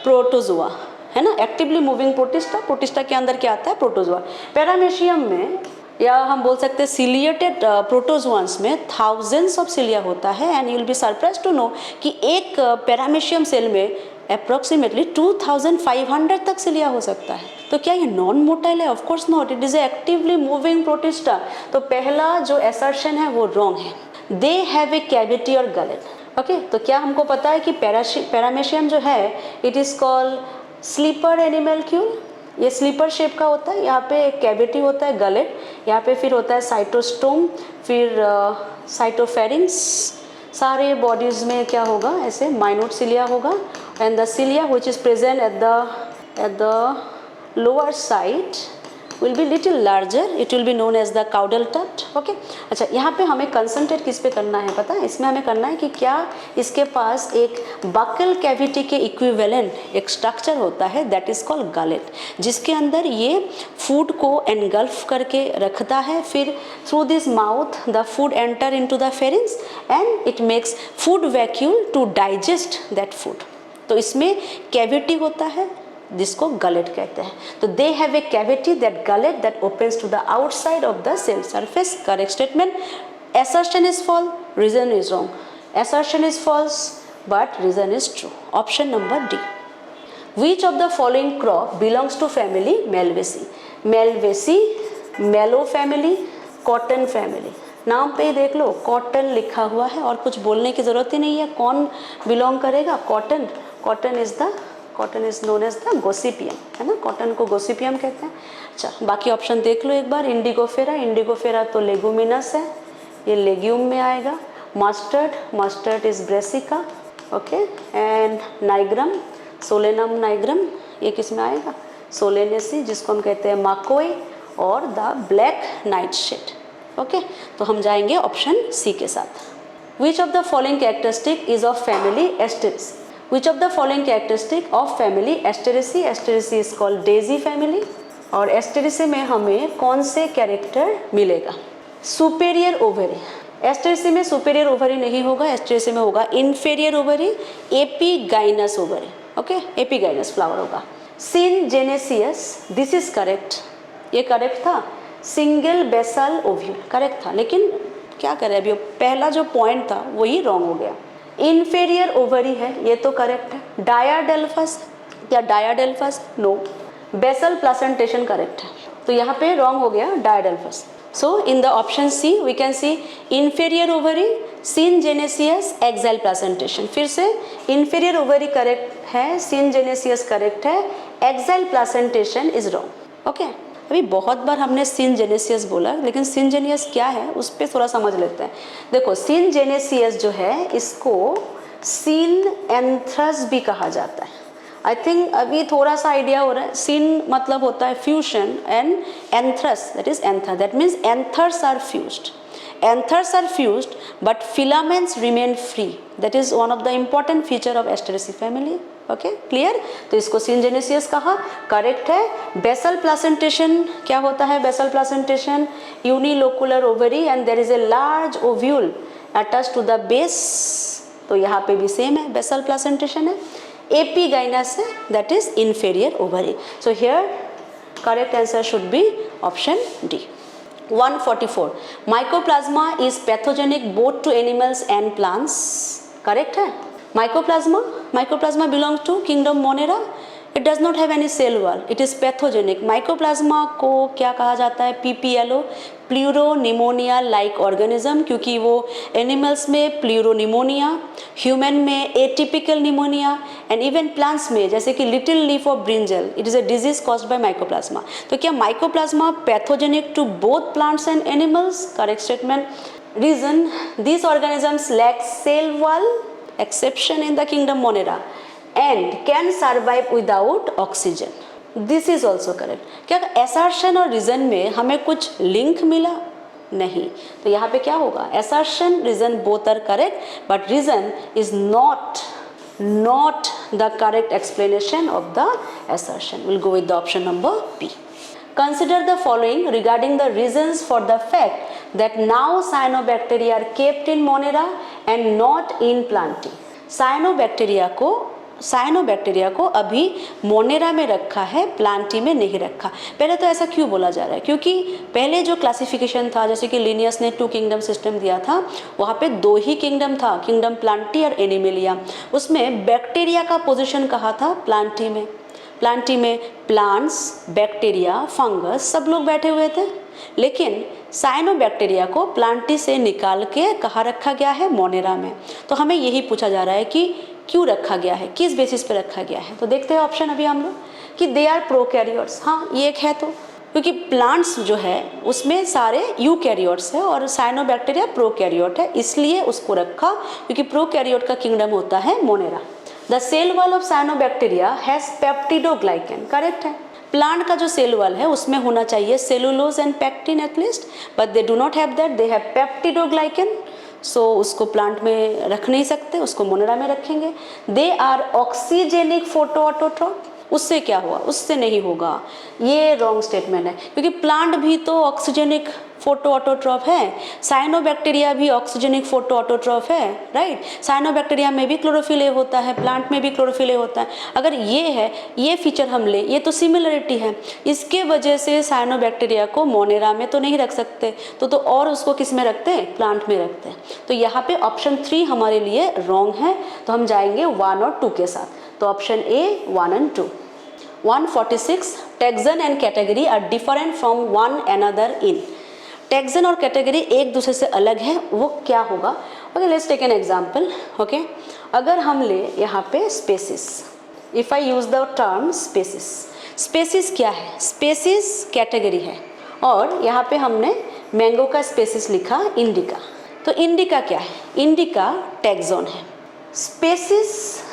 protozoa, है ना, actively moving protista. Protista के अंदर क्या आता है, protozoa. Paramecium में या हम बोल सकते हैं सिलिएटेड प्रोटोजोआंस में थाउजेंड्स ऑफ सिलिया होता है. And you will be surprise to know कि एक पैरामेशियम सेल में अप्रोक्सीमेटली 2500 तक सिलिया हो सकता है. तो क्या ये नॉन मोटाइल है? Of course not, it is actively moving protista. तो पहला जो असर्शन है वो रॉन्ग है. दे हैव ए कैविटी और गलेट. ओके, तो क्या हमको पता है कि पैरामेशियम जो है इट इज कॉल्ड स्लीपर एनिमल्क्यूल. ये स्लीपर शेप का होता है. यहाँ पे एक कैविटी होता है गलेट, यहाँ पे फिर होता है साइटोस्टोम, फिर साइटोफेरिंग्स. सारे बॉडीज में क्या होगा, ऐसे माइन्यूट सिलिया होगा. And the cilia which is present at the lower side will be little larger, it will be known as the caudal tuft. Okay, अच्छा, यहाँ पे हमें कंसंट्रेट किस पे करना है पता है, इसमें हमें करना है कि क्या इसके पास एक बकल कैविटी के इक्विवेलेंट एक स्ट्रक्चर होता है दैट इज कॉल्ड गलेट, जिसके अंदर ये फूड को एनगल्फ करके रखता है. फिर through this mouth the food enter into the pharynx and it makes food vacuole to digest that food. तो इसमें कैविटी होता है जिसको गलेट कहते हैं. तो they have a cavity that gullet that opens to the outside of the cell surface. Correct statement. Assertion is false, reason is wrong. Assertion is false but reason is true. Option number D. Which of the following crop belongs to family Malvaceae. Malvaceae, mallow family, cotton family. नाम पे ही देख लो cotton लिखा हुआ है और कुछ बोलने की जरूरत ही नहीं है. कौन बिलोंग करेगा, cotton. Cotton is known as the Gossypium, है ना, कॉटन को गोसिपियम कहते हैं. अच्छा, बाकी ऑप्शन देख लो एक बार. इंडिगोफेरा तो लेगुमिनस है, ये लेग्यूम में आएगा. Mustard is Brassica. Okay, and nigrum, Solanum nigrum, ये किस में आएगा, सोलेनेसी, जिसको हम कहते हैं माकोई, और the black nightshade. Okay, तो हम जाएंगे ऑप्शन सी के साथ. Which of the following characteristic is of family Asteraceae. Which of the following characteristic of family Asteraceae? Asteraceae is called daisy family. और Asteraceae में हमें कौन से कैरेक्टर मिलेगा, सुपेरियर ओवरी. Asteraceae में सुपेरियर ओवरी नहीं होगा, Asteraceae में होगा inferior ovary, epigynous ovary. Okay, epigynous flower होगा. सिनजेनेसियस, दिस इज करेक्ट, ये करेक्ट था. सिंगल बेसल ओव्यूल करेक्ट था, लेकिन क्या करें अभी पहला जो पॉइंट था वही रॉन्ग हो गया. इन्फेरियर ओवरी है, ये तो करेक्ट है. डायाडेल्फस, क्या diadelphous, no. Basal placentation correct है, तो यहाँ पे रॉन्ग हो गया diadelphous. So in the option C we can see inferior ovary, syngenesious, axile placentation. फिर से इन्फेरियर ओवरी करेक्ट है, सिनजेनेसियस करेक्ट है, axile placentation is wrong. Okay, अभी बहुत बार हमने सिनजेनेसियस बोला, लेकिन सिनजेनियस क्या है उस पर थोड़ा समझ लेते हैं. देखो सिनजेनेसियस जो है इसको सिनएंथ्रस भी कहा जाता है. आई थिंक अभी थोड़ा सा आइडिया हो रहा है. सिन मतलब होता है fusion and anthrous that is anther, that means anthers are fused. Anthers are fused but filaments remain free. That is one of the important feature of Asteraceae family. Okay, clear? तो इसको सिनजेनेसियस कहा, correct है. Basal placentation क्या होता है, basal placentation unilocular ovary and there is a large ovule attach to the base. तो यहाँ पे भी सेम है, बेसल प्लासेंटेशन है. एपीगाइनस है, that is inferior ovary. So here correct answer should be option D. 144. Mycoplasma is pathogenic both to animals and plants. Correct है. Mycoplasma belongs to kingdom Monera. It does not have any cell wall. It is pathogenic. Mycoplasma को क्या कहा जाता है, PPLO. Pleuropneumonia like organism, क्योंकि वो animals में pleuropneumonia, human में atypical pneumonia, and even plants में जैसे कि little leaf of brinjal, it is a disease caused by mycoplasma. तो क्या mycoplasma pathogenic to both plants and animals? Correct statement. Reason, these organisms lack cell wall, exception in the kingdom Monera, and can survive without oxygen. This is also correct. क्या assertion और reason में हमें कुछ link मिला? नहीं। तो यहाँ पे क्या होगा? Assertion, reason both are correct, but reason is not the correct explanation of the assertion. We'll go with the option number B. Consider the following regarding the reasons for the fact that now cyanobacteria are kept in Monera and not in Plantae. Cyanobacteria को अभी Monera में रखा है, Plantae में नहीं रखा। पहले तो ऐसा क्यों बोला जा रहा है? क्योंकि पहले जो क्लासिफिकेशन था, जैसे कि लिनियस ने 2 किंगडम सिस्टम दिया था, वहाँ पे 2 ही किंगडम था, किंगडम प्लांटी और एनिमेलिया। उसमें बैक्टीरिया का पोजीशन कहाँ था? प्लांटी में। प्लांटी में प्लांट्स, बैक्टीरिया, फंगस सब लोग बैठे हुए थे, लेकिन साइनोबैक्टीरिया को प्लांटी से निकाल के कहाँ रखा गया है? मोनेरा में। तो हमें यही पूछा जा रहा है कि क्यों रखा गया है, किस बेसिस पे रखा गया है। तो देखते हैं ऑप्शन अभी हम लोग कि दे आर प्रोकैरियोट्स। हाँ, ये एक है, तो क्योंकि प्लांट्स जो है उसमें सारे यूकैरियोट्स है और साइनोबैक्टीरिया प्रोकैरियोट है, इसलिए उसको रखा, क्योंकि प्रोकैरियोट का किंगडम होता है Monera. The cell wall of cyanobacteria has peptidoglycan, correct है। प्लांट का जो सेल वॉल है उसमें होना चाहिए cellulose and pectin at least, but they do not have that, they have peptidoglycan. So उसको प्लांट में रख नहीं सकते, उसको मोनेरा में रखेंगे। They are oxygenic photoautotroph, उससे क्या हुआ? उससे नहीं होगा, ये रॉन्ग स्टेटमेंट है, क्योंकि प्लांट भी तो ऑक्सीजेनिक फोटो ऑटोट्रॉप है, साइनोबैक्टीरिया भी ऑक्सीजेनिक फोटो ऑटोट्रॉप है, राइट। साइनोबैक्टीरिया में भी क्लोरोफिल ए होता है, प्लांट में भी क्लोरोफिल ए होता है। अगर ये है, ये फीचर हम ले, ये तो सिमिलरिटी है, इसके वजह से साइनोबैक्टीरिया को मोनेरा में तो नहीं रख सकते, तो और उसको किस में रखते हैं? प्लांट में रखते हैं। तो यहाँ पे ऑप्शन 3 हमारे लिए रॉन्ग है, तो हम जाएंगे 1 और 2 के साथ। तो option A 1 and 2। 146 taxon and category are different from one another in. Taxon और कैटेगरी एक दूसरे से अलग है, वो क्या होगा? Okay, let's take an example. Okay, अगर हम ले यहाँ पे species, if I use the term species, species क्या है? स्पेसिस कैटेगरी है, और यहाँ पे हमने मैंगो का स्पेसिस लिखा इंडिका। तो इंडिका क्या है? इंडिका टैक्सॉन है। स्पेसिस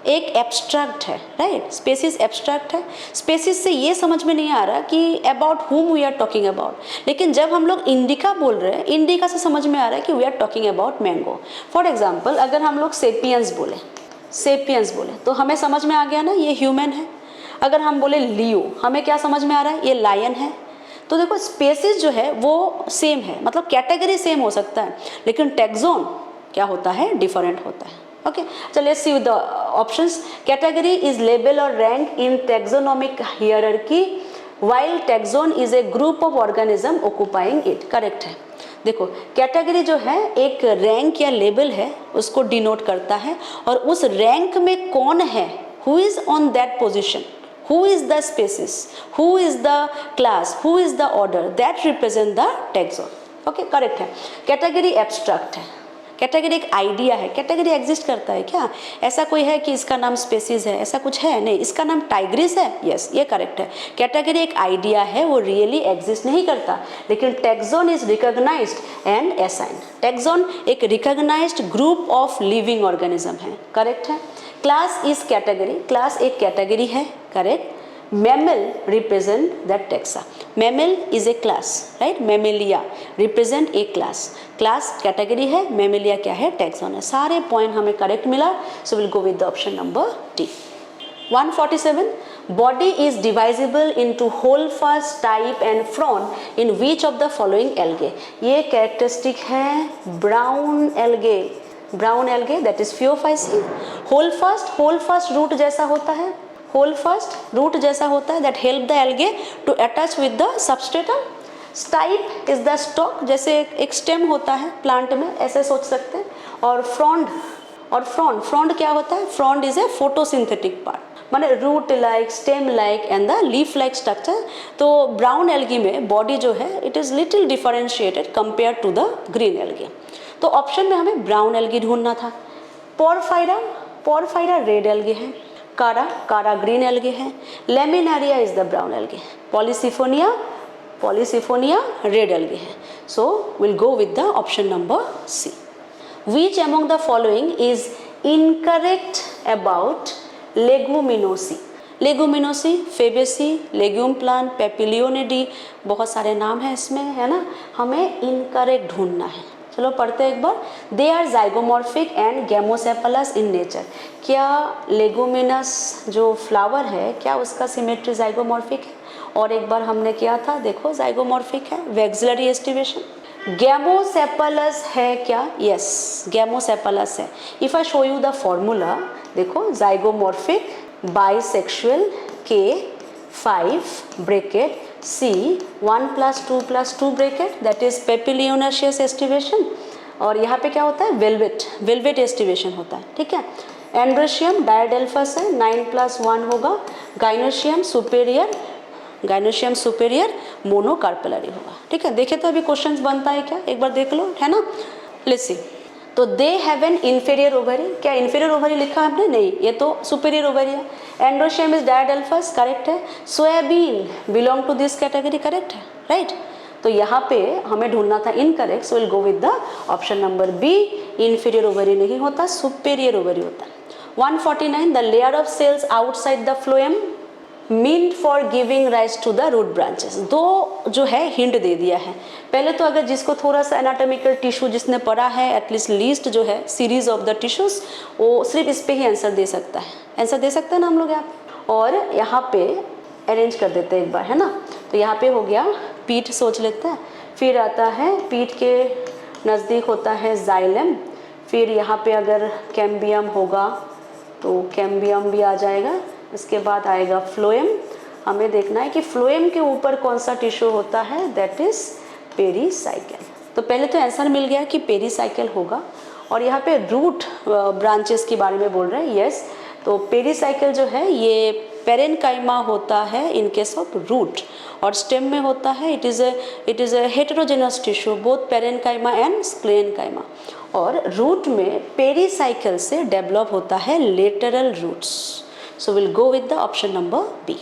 एक एब्स्ट्रैक्ट है, राइट। स्पेसिस एब्स्ट्रैक्ट है। स्पेसिस से ये समझ में नहीं आ रहा कि about whom we are talking about, लेकिन जब हम लोग इंडिका बोल रहे हैं, इंडिका से समझ में आ रहा है कि we are talking about mango. For example, अगर हम लोग सेपियंस बोले तो हमें समझ में आ गया ना, ये ह्यूमन है। अगर हम बोले लियो, हमें क्या समझ में आ रहा है? ये लायन है। तो देखो, स्पेसिस जो है वो सेम है, मतलब कैटेगरी सेम हो सकता है, लेकिन टैक्सॉन क्या होता है? डिफरेंट होता है। Okay, so let's see the options. Category is label or rank in taxonomic hierarchy, while taxon is a group of organism occupying it. Correct है। देखो, कैटेगरी जो है एक रैंक या लेबल है, उसको डिनोट करता है, और उस रैंक में कौन है, who is on that position, who is the species, who is the class, who is the order, that represent the taxon. Okay, correct है। कैटेगरी एब्स्ट्रैक्ट है, कैटेगरी एक आइडिया है। कैटेगरी एग्जिस्ट करता है क्या? ऐसा कोई है कि इसका नाम स्पेसीज है, ऐसा कुछ है? नहीं। इसका नाम टाइग्रिस है, यस, ये करेक्ट है। कैटेगरी एक आइडिया है, वो रियली एग्जिस्ट नहीं करता, लेकिन taxon is recognized and assigned. Taxon एक recognized group of living organism है, करेक्ट है। क्लास इज कैटेगरी, क्लास एक कैटेगरी है, correct. Mammal represent that taxa. Mammal is a class, right? Mammalia represent a class. Class category है, Mammalia क्या है? Taxon है। सारे point हमें correct मिला, so we'll go with the option number D. 147. Body is divisible into whole first, type and frond in which of the following algae? ये characteristic है brown algae. Brown algae that is Phaeophyceae. Whole first root जैसा होता है, whole first root जैसा होता है, that help the algae to attach with the substratum. Stipe is the stalk, जैसे एक स्टेम होता है प्लांट में, ऐसे सोच सकते हैं। और फ्रॉन्ड क्या होता है? Frond is a photosynthetic part. माने root like, stem like and the leaf like structure. तो ब्राउन एल्गी में बॉडी जो है it is little differentiated compare to the green algae. तो ऑप्शन में हमें ब्राउन एल्गी ढूंढना था। पोरफायरा, पोरफायरा रेड एल्गी है, कारा, कारा ग्रीन एल्गी है, Laminaria is the brown algae, Polysiphonia, Polysiphonia red algae है। So will go with the option number C. Which among the following is incorrect about leguminosae? Leguminosae, Fabaceae, legume plant, Papilionoideae, बहुत सारे नाम हैं इसमें, है ना। हमें इनकरेक्ट ढूंढना है। चलो पढ़ते हैं एक बार। They are zygomorphic and gamosepalous in nature. क्या लेगुमिनस जो फ्लावर है क्या उसका सिमेट्री जाइगोमॉर्फिक है? और एक बार हमने किया था, देखो जाइगोमॉर्फिक है, वैक्सिलरी एस्टिवेशन। गैमोसेपलस है क्या? यस, गैमोसेपलस है। If I show you the formula, देखो zygomorphic, bisexual, K5 bracket C 1 + 2 bracket, that is papilionaceous aestivation. और यहाँ पे क्या होता है? वेलवेट, वेलवेट एस्टिवेशन होता है, ठीक है। एंड्रोशियम डायडेल्फस है, 9 + 1 होगा। Gynoecium superior, gynoecium superior monocarpellary होगा, ठीक है। देखे तो अभी क्वेश्चंस बनता है क्या, एक बार देख लो, है ना। Let's see. तो they have an inferior ovary, क्या इंफीरियर ओवरी लिखा हमने? नहीं, ये तो सुपेरियर ओवरी है। एंड्रोशियम इज डायडेल्फस, करेक्ट है। Soybean belong to this category, correct है, राइट। तो यहाँ पे हमें ढूंढना था incorrect, so will go with the option number B. Inferior ovary नहीं होता, सुपेरियर ओवरी होता है। 149, the layer of cells outside the phloem meant for giving rise to the root branches. दो जो है हिंट दे दिया है। पहले तो अगर जिसको थोड़ा सा एनाटॉमिकल टिश्यू जिसने पढ़ा है, एटलीस्ट लीस्ट जो है सीरीज ऑफ द टिश्यूज, वो सिर्फ इस पे ही आंसर दे सकता है। आंसर दे सकते हैं ना हम लोग यहाँ पे। और यहाँ पे अरेंज कर देते हैं एक बार, है ना। तो यहाँ पे हो गया पीठ, सोच लेते हैं। फिर आता है पीठ के नज़दीक होता है जाइलम। फिर यहाँ पे अगर कैम्बियम होगा तो कैम्बियम भी आ जाएगा। इसके बाद आएगा फ्लोएम। हमें देखना है कि फ्लोएम के ऊपर कौन सा टिश्यू होता है, दैट इज पेरीसाइकिल। तो पहले तो आंसर मिल गया कि पेरीसाइकिल होगा। और यहाँ पे रूट ब्रांचेस के बारे में बोल रहे हैं, यस। तो पेरीसाइकिल जो है ये पेरेनकाइमा होता है इन केस ऑफ रूट, और स्टेम में होता है it is a heterogeneous tissue, both parenchyma and sclerenchyma. और रूट में पेरीसाइकिल से डेवलप होता है lateral roots. So we'll go with the option number B.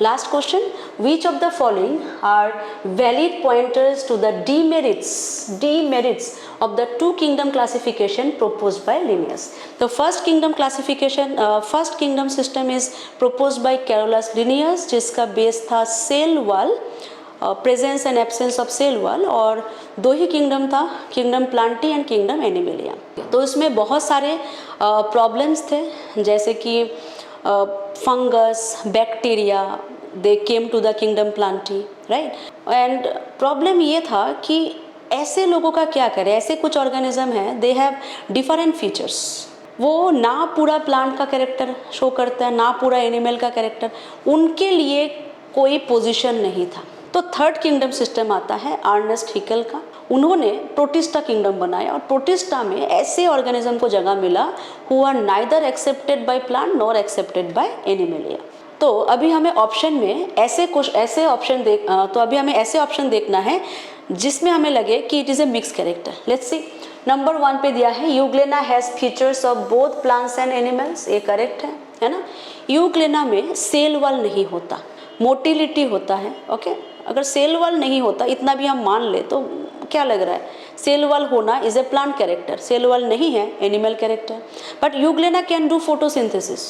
Last question, which of the following are valid pointers to the demerits of the two kingdom classification proposed by Linnaeus? The first kingdom classification, first kingdom system is proposed by Carolus Linnaeus, जिसका base था cell wall, presence and absence of cell wall. और दो ही kingdom था, kingdom Plantae and kingdom Animalia. तो इसमें बहुत सारे प्रॉब्लम्स थे, जैसे कि fungus, bacteria, they came to the kingdom Plantae, right. And problem ये था कि ऐसे लोगों का क्या करें, ऐसे कुछ ऑर्गेनिज्म हैं, दे हैव डिफरेंट फीचर्स। वो ना पूरा प्लांट का कैरेक्टर शो करता है, ना पूरा एनिमल का कैरेक्टर, उनके लिए कोई पोजीशन नहीं था। तो थर्ड किंगडम सिस्टम आता है अर्नेस्ट हिकल का। उन्होंने प्रोटिस्टा किंगडम बनाया, और प्रोटिस्टा में ऐसे ऑर्गेनिज्म को जगह मिला who are neither accepted by plant nor accepted by Animalia. तो अभी हमें ऑप्शन में ऐसे ऑप्शन देखना है जिसमें हमें लगे कि it is A mix character. Let's see. Number 1 पे दिया है euglena has features of both plants and animals, ये करेक्ट है ना। यूग्लेना में सेल वॉल नहीं होता, मोटिलिटी होता है, ओके। अगर सेल वॉल नहीं होता, इतना भी हम मान ले तो क्या लग रहा है, सेल वॉल होना is a plant character, cell wall नहीं है animal character. But Euglena can do photosynthesis,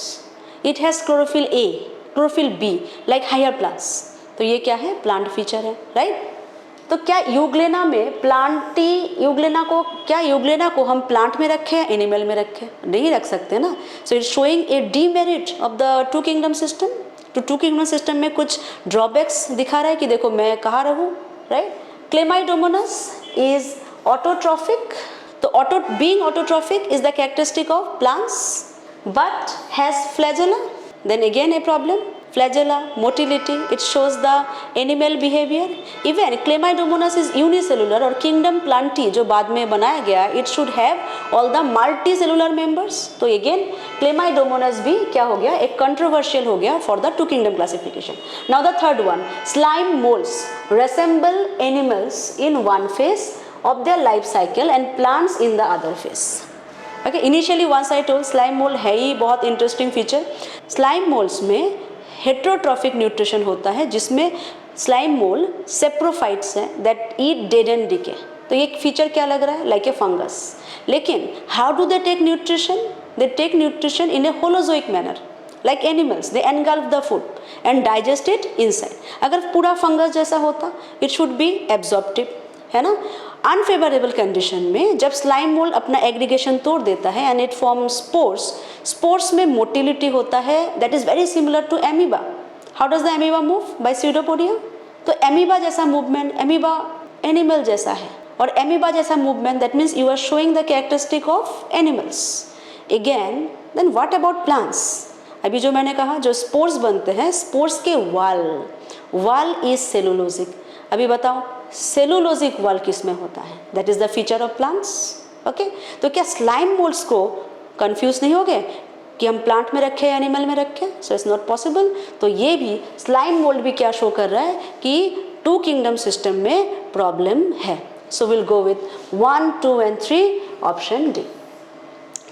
it has chlorophyll A, chlorophyll B like higher plants. तो ये क्या है, प्लांट फीचर है, राइट। तो क्या यूग्लेना में यूग्लेना को हम प्लांट में रखें या एनिमल में रखें? नहीं रख सकते ना। So it's showing A demerit of the two kingdom system. तो टू किंगडम सिस्टम में कुछ ड्रॉबैक्स दिखा रहा है कि देखो मैं कहाँ रहूँ, राइट। Chlamydomonas is autotrophic. तो being autotrophic is the characteristic of plants but has flagella, then again a problem. flagella, motility, it shows the animal behavior. Even Chlamydomonas is unicellular और kingdom plantae जो बाद में बनाया गया, it should have all the multicellular members. तो again Chlamydomonas भी क्या हो गया, एक controversial हो गया for the two kingdom classification. Now the third one, slime molds resemble animals in one phase of their life cycle and plants in the other phase. Okay, initially once I told slime mold है ही बहुत interesting feature. Slime molds में heterotrophic nutrition होता है जिसमें slime mold saprophytes हैं that eat dead and decay. तो ये feature क्या लग रहा है, like a fungus. लेकिन how do they take nutrition? They take nutrition in a holozoic manner. Like animals, they engulf the food and digest it inside. अगर पूरा fungus जैसा होता, it should be absorptive, है ना. अनफेवरेबल कंडीशन में जब slime mould अपना aggregation तोड़ देता है and it form spores, spores में मोटिलिटी होता है that is very similar to amoeba. How does the amoeba move? By pseudopodia. तो एमीबा जैसा मूवमेंट, एमीबा एनिमल जैसा है और एमीबा जैसा movement, that means you are showing the characteristic of animals. Again then what about plants? अभी जो मैंने कहा जो स्पोर्स बनते हैं, स्पोर्स के वाल इज सेलुलोजिक. अभी बताओ सेलुलोजिक वाल किस में होता है? That is the feature of plants. Okay, तो क्या स्लाइम मोल्ड्स को कंफ्यूज नहीं हो गए कि हम प्लांट में रखे एनिमल में रखे? So it's not possible. तो ये भी स्लाइम मोल्ड भी क्या शो कर रहा है कि टू किंगडम सिस्टम में प्रॉब्लम है. So will go with 1, 2 and 3 option D.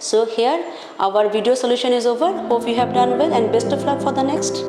So here our video solution is over. Hope you have done well and best of luck for the next.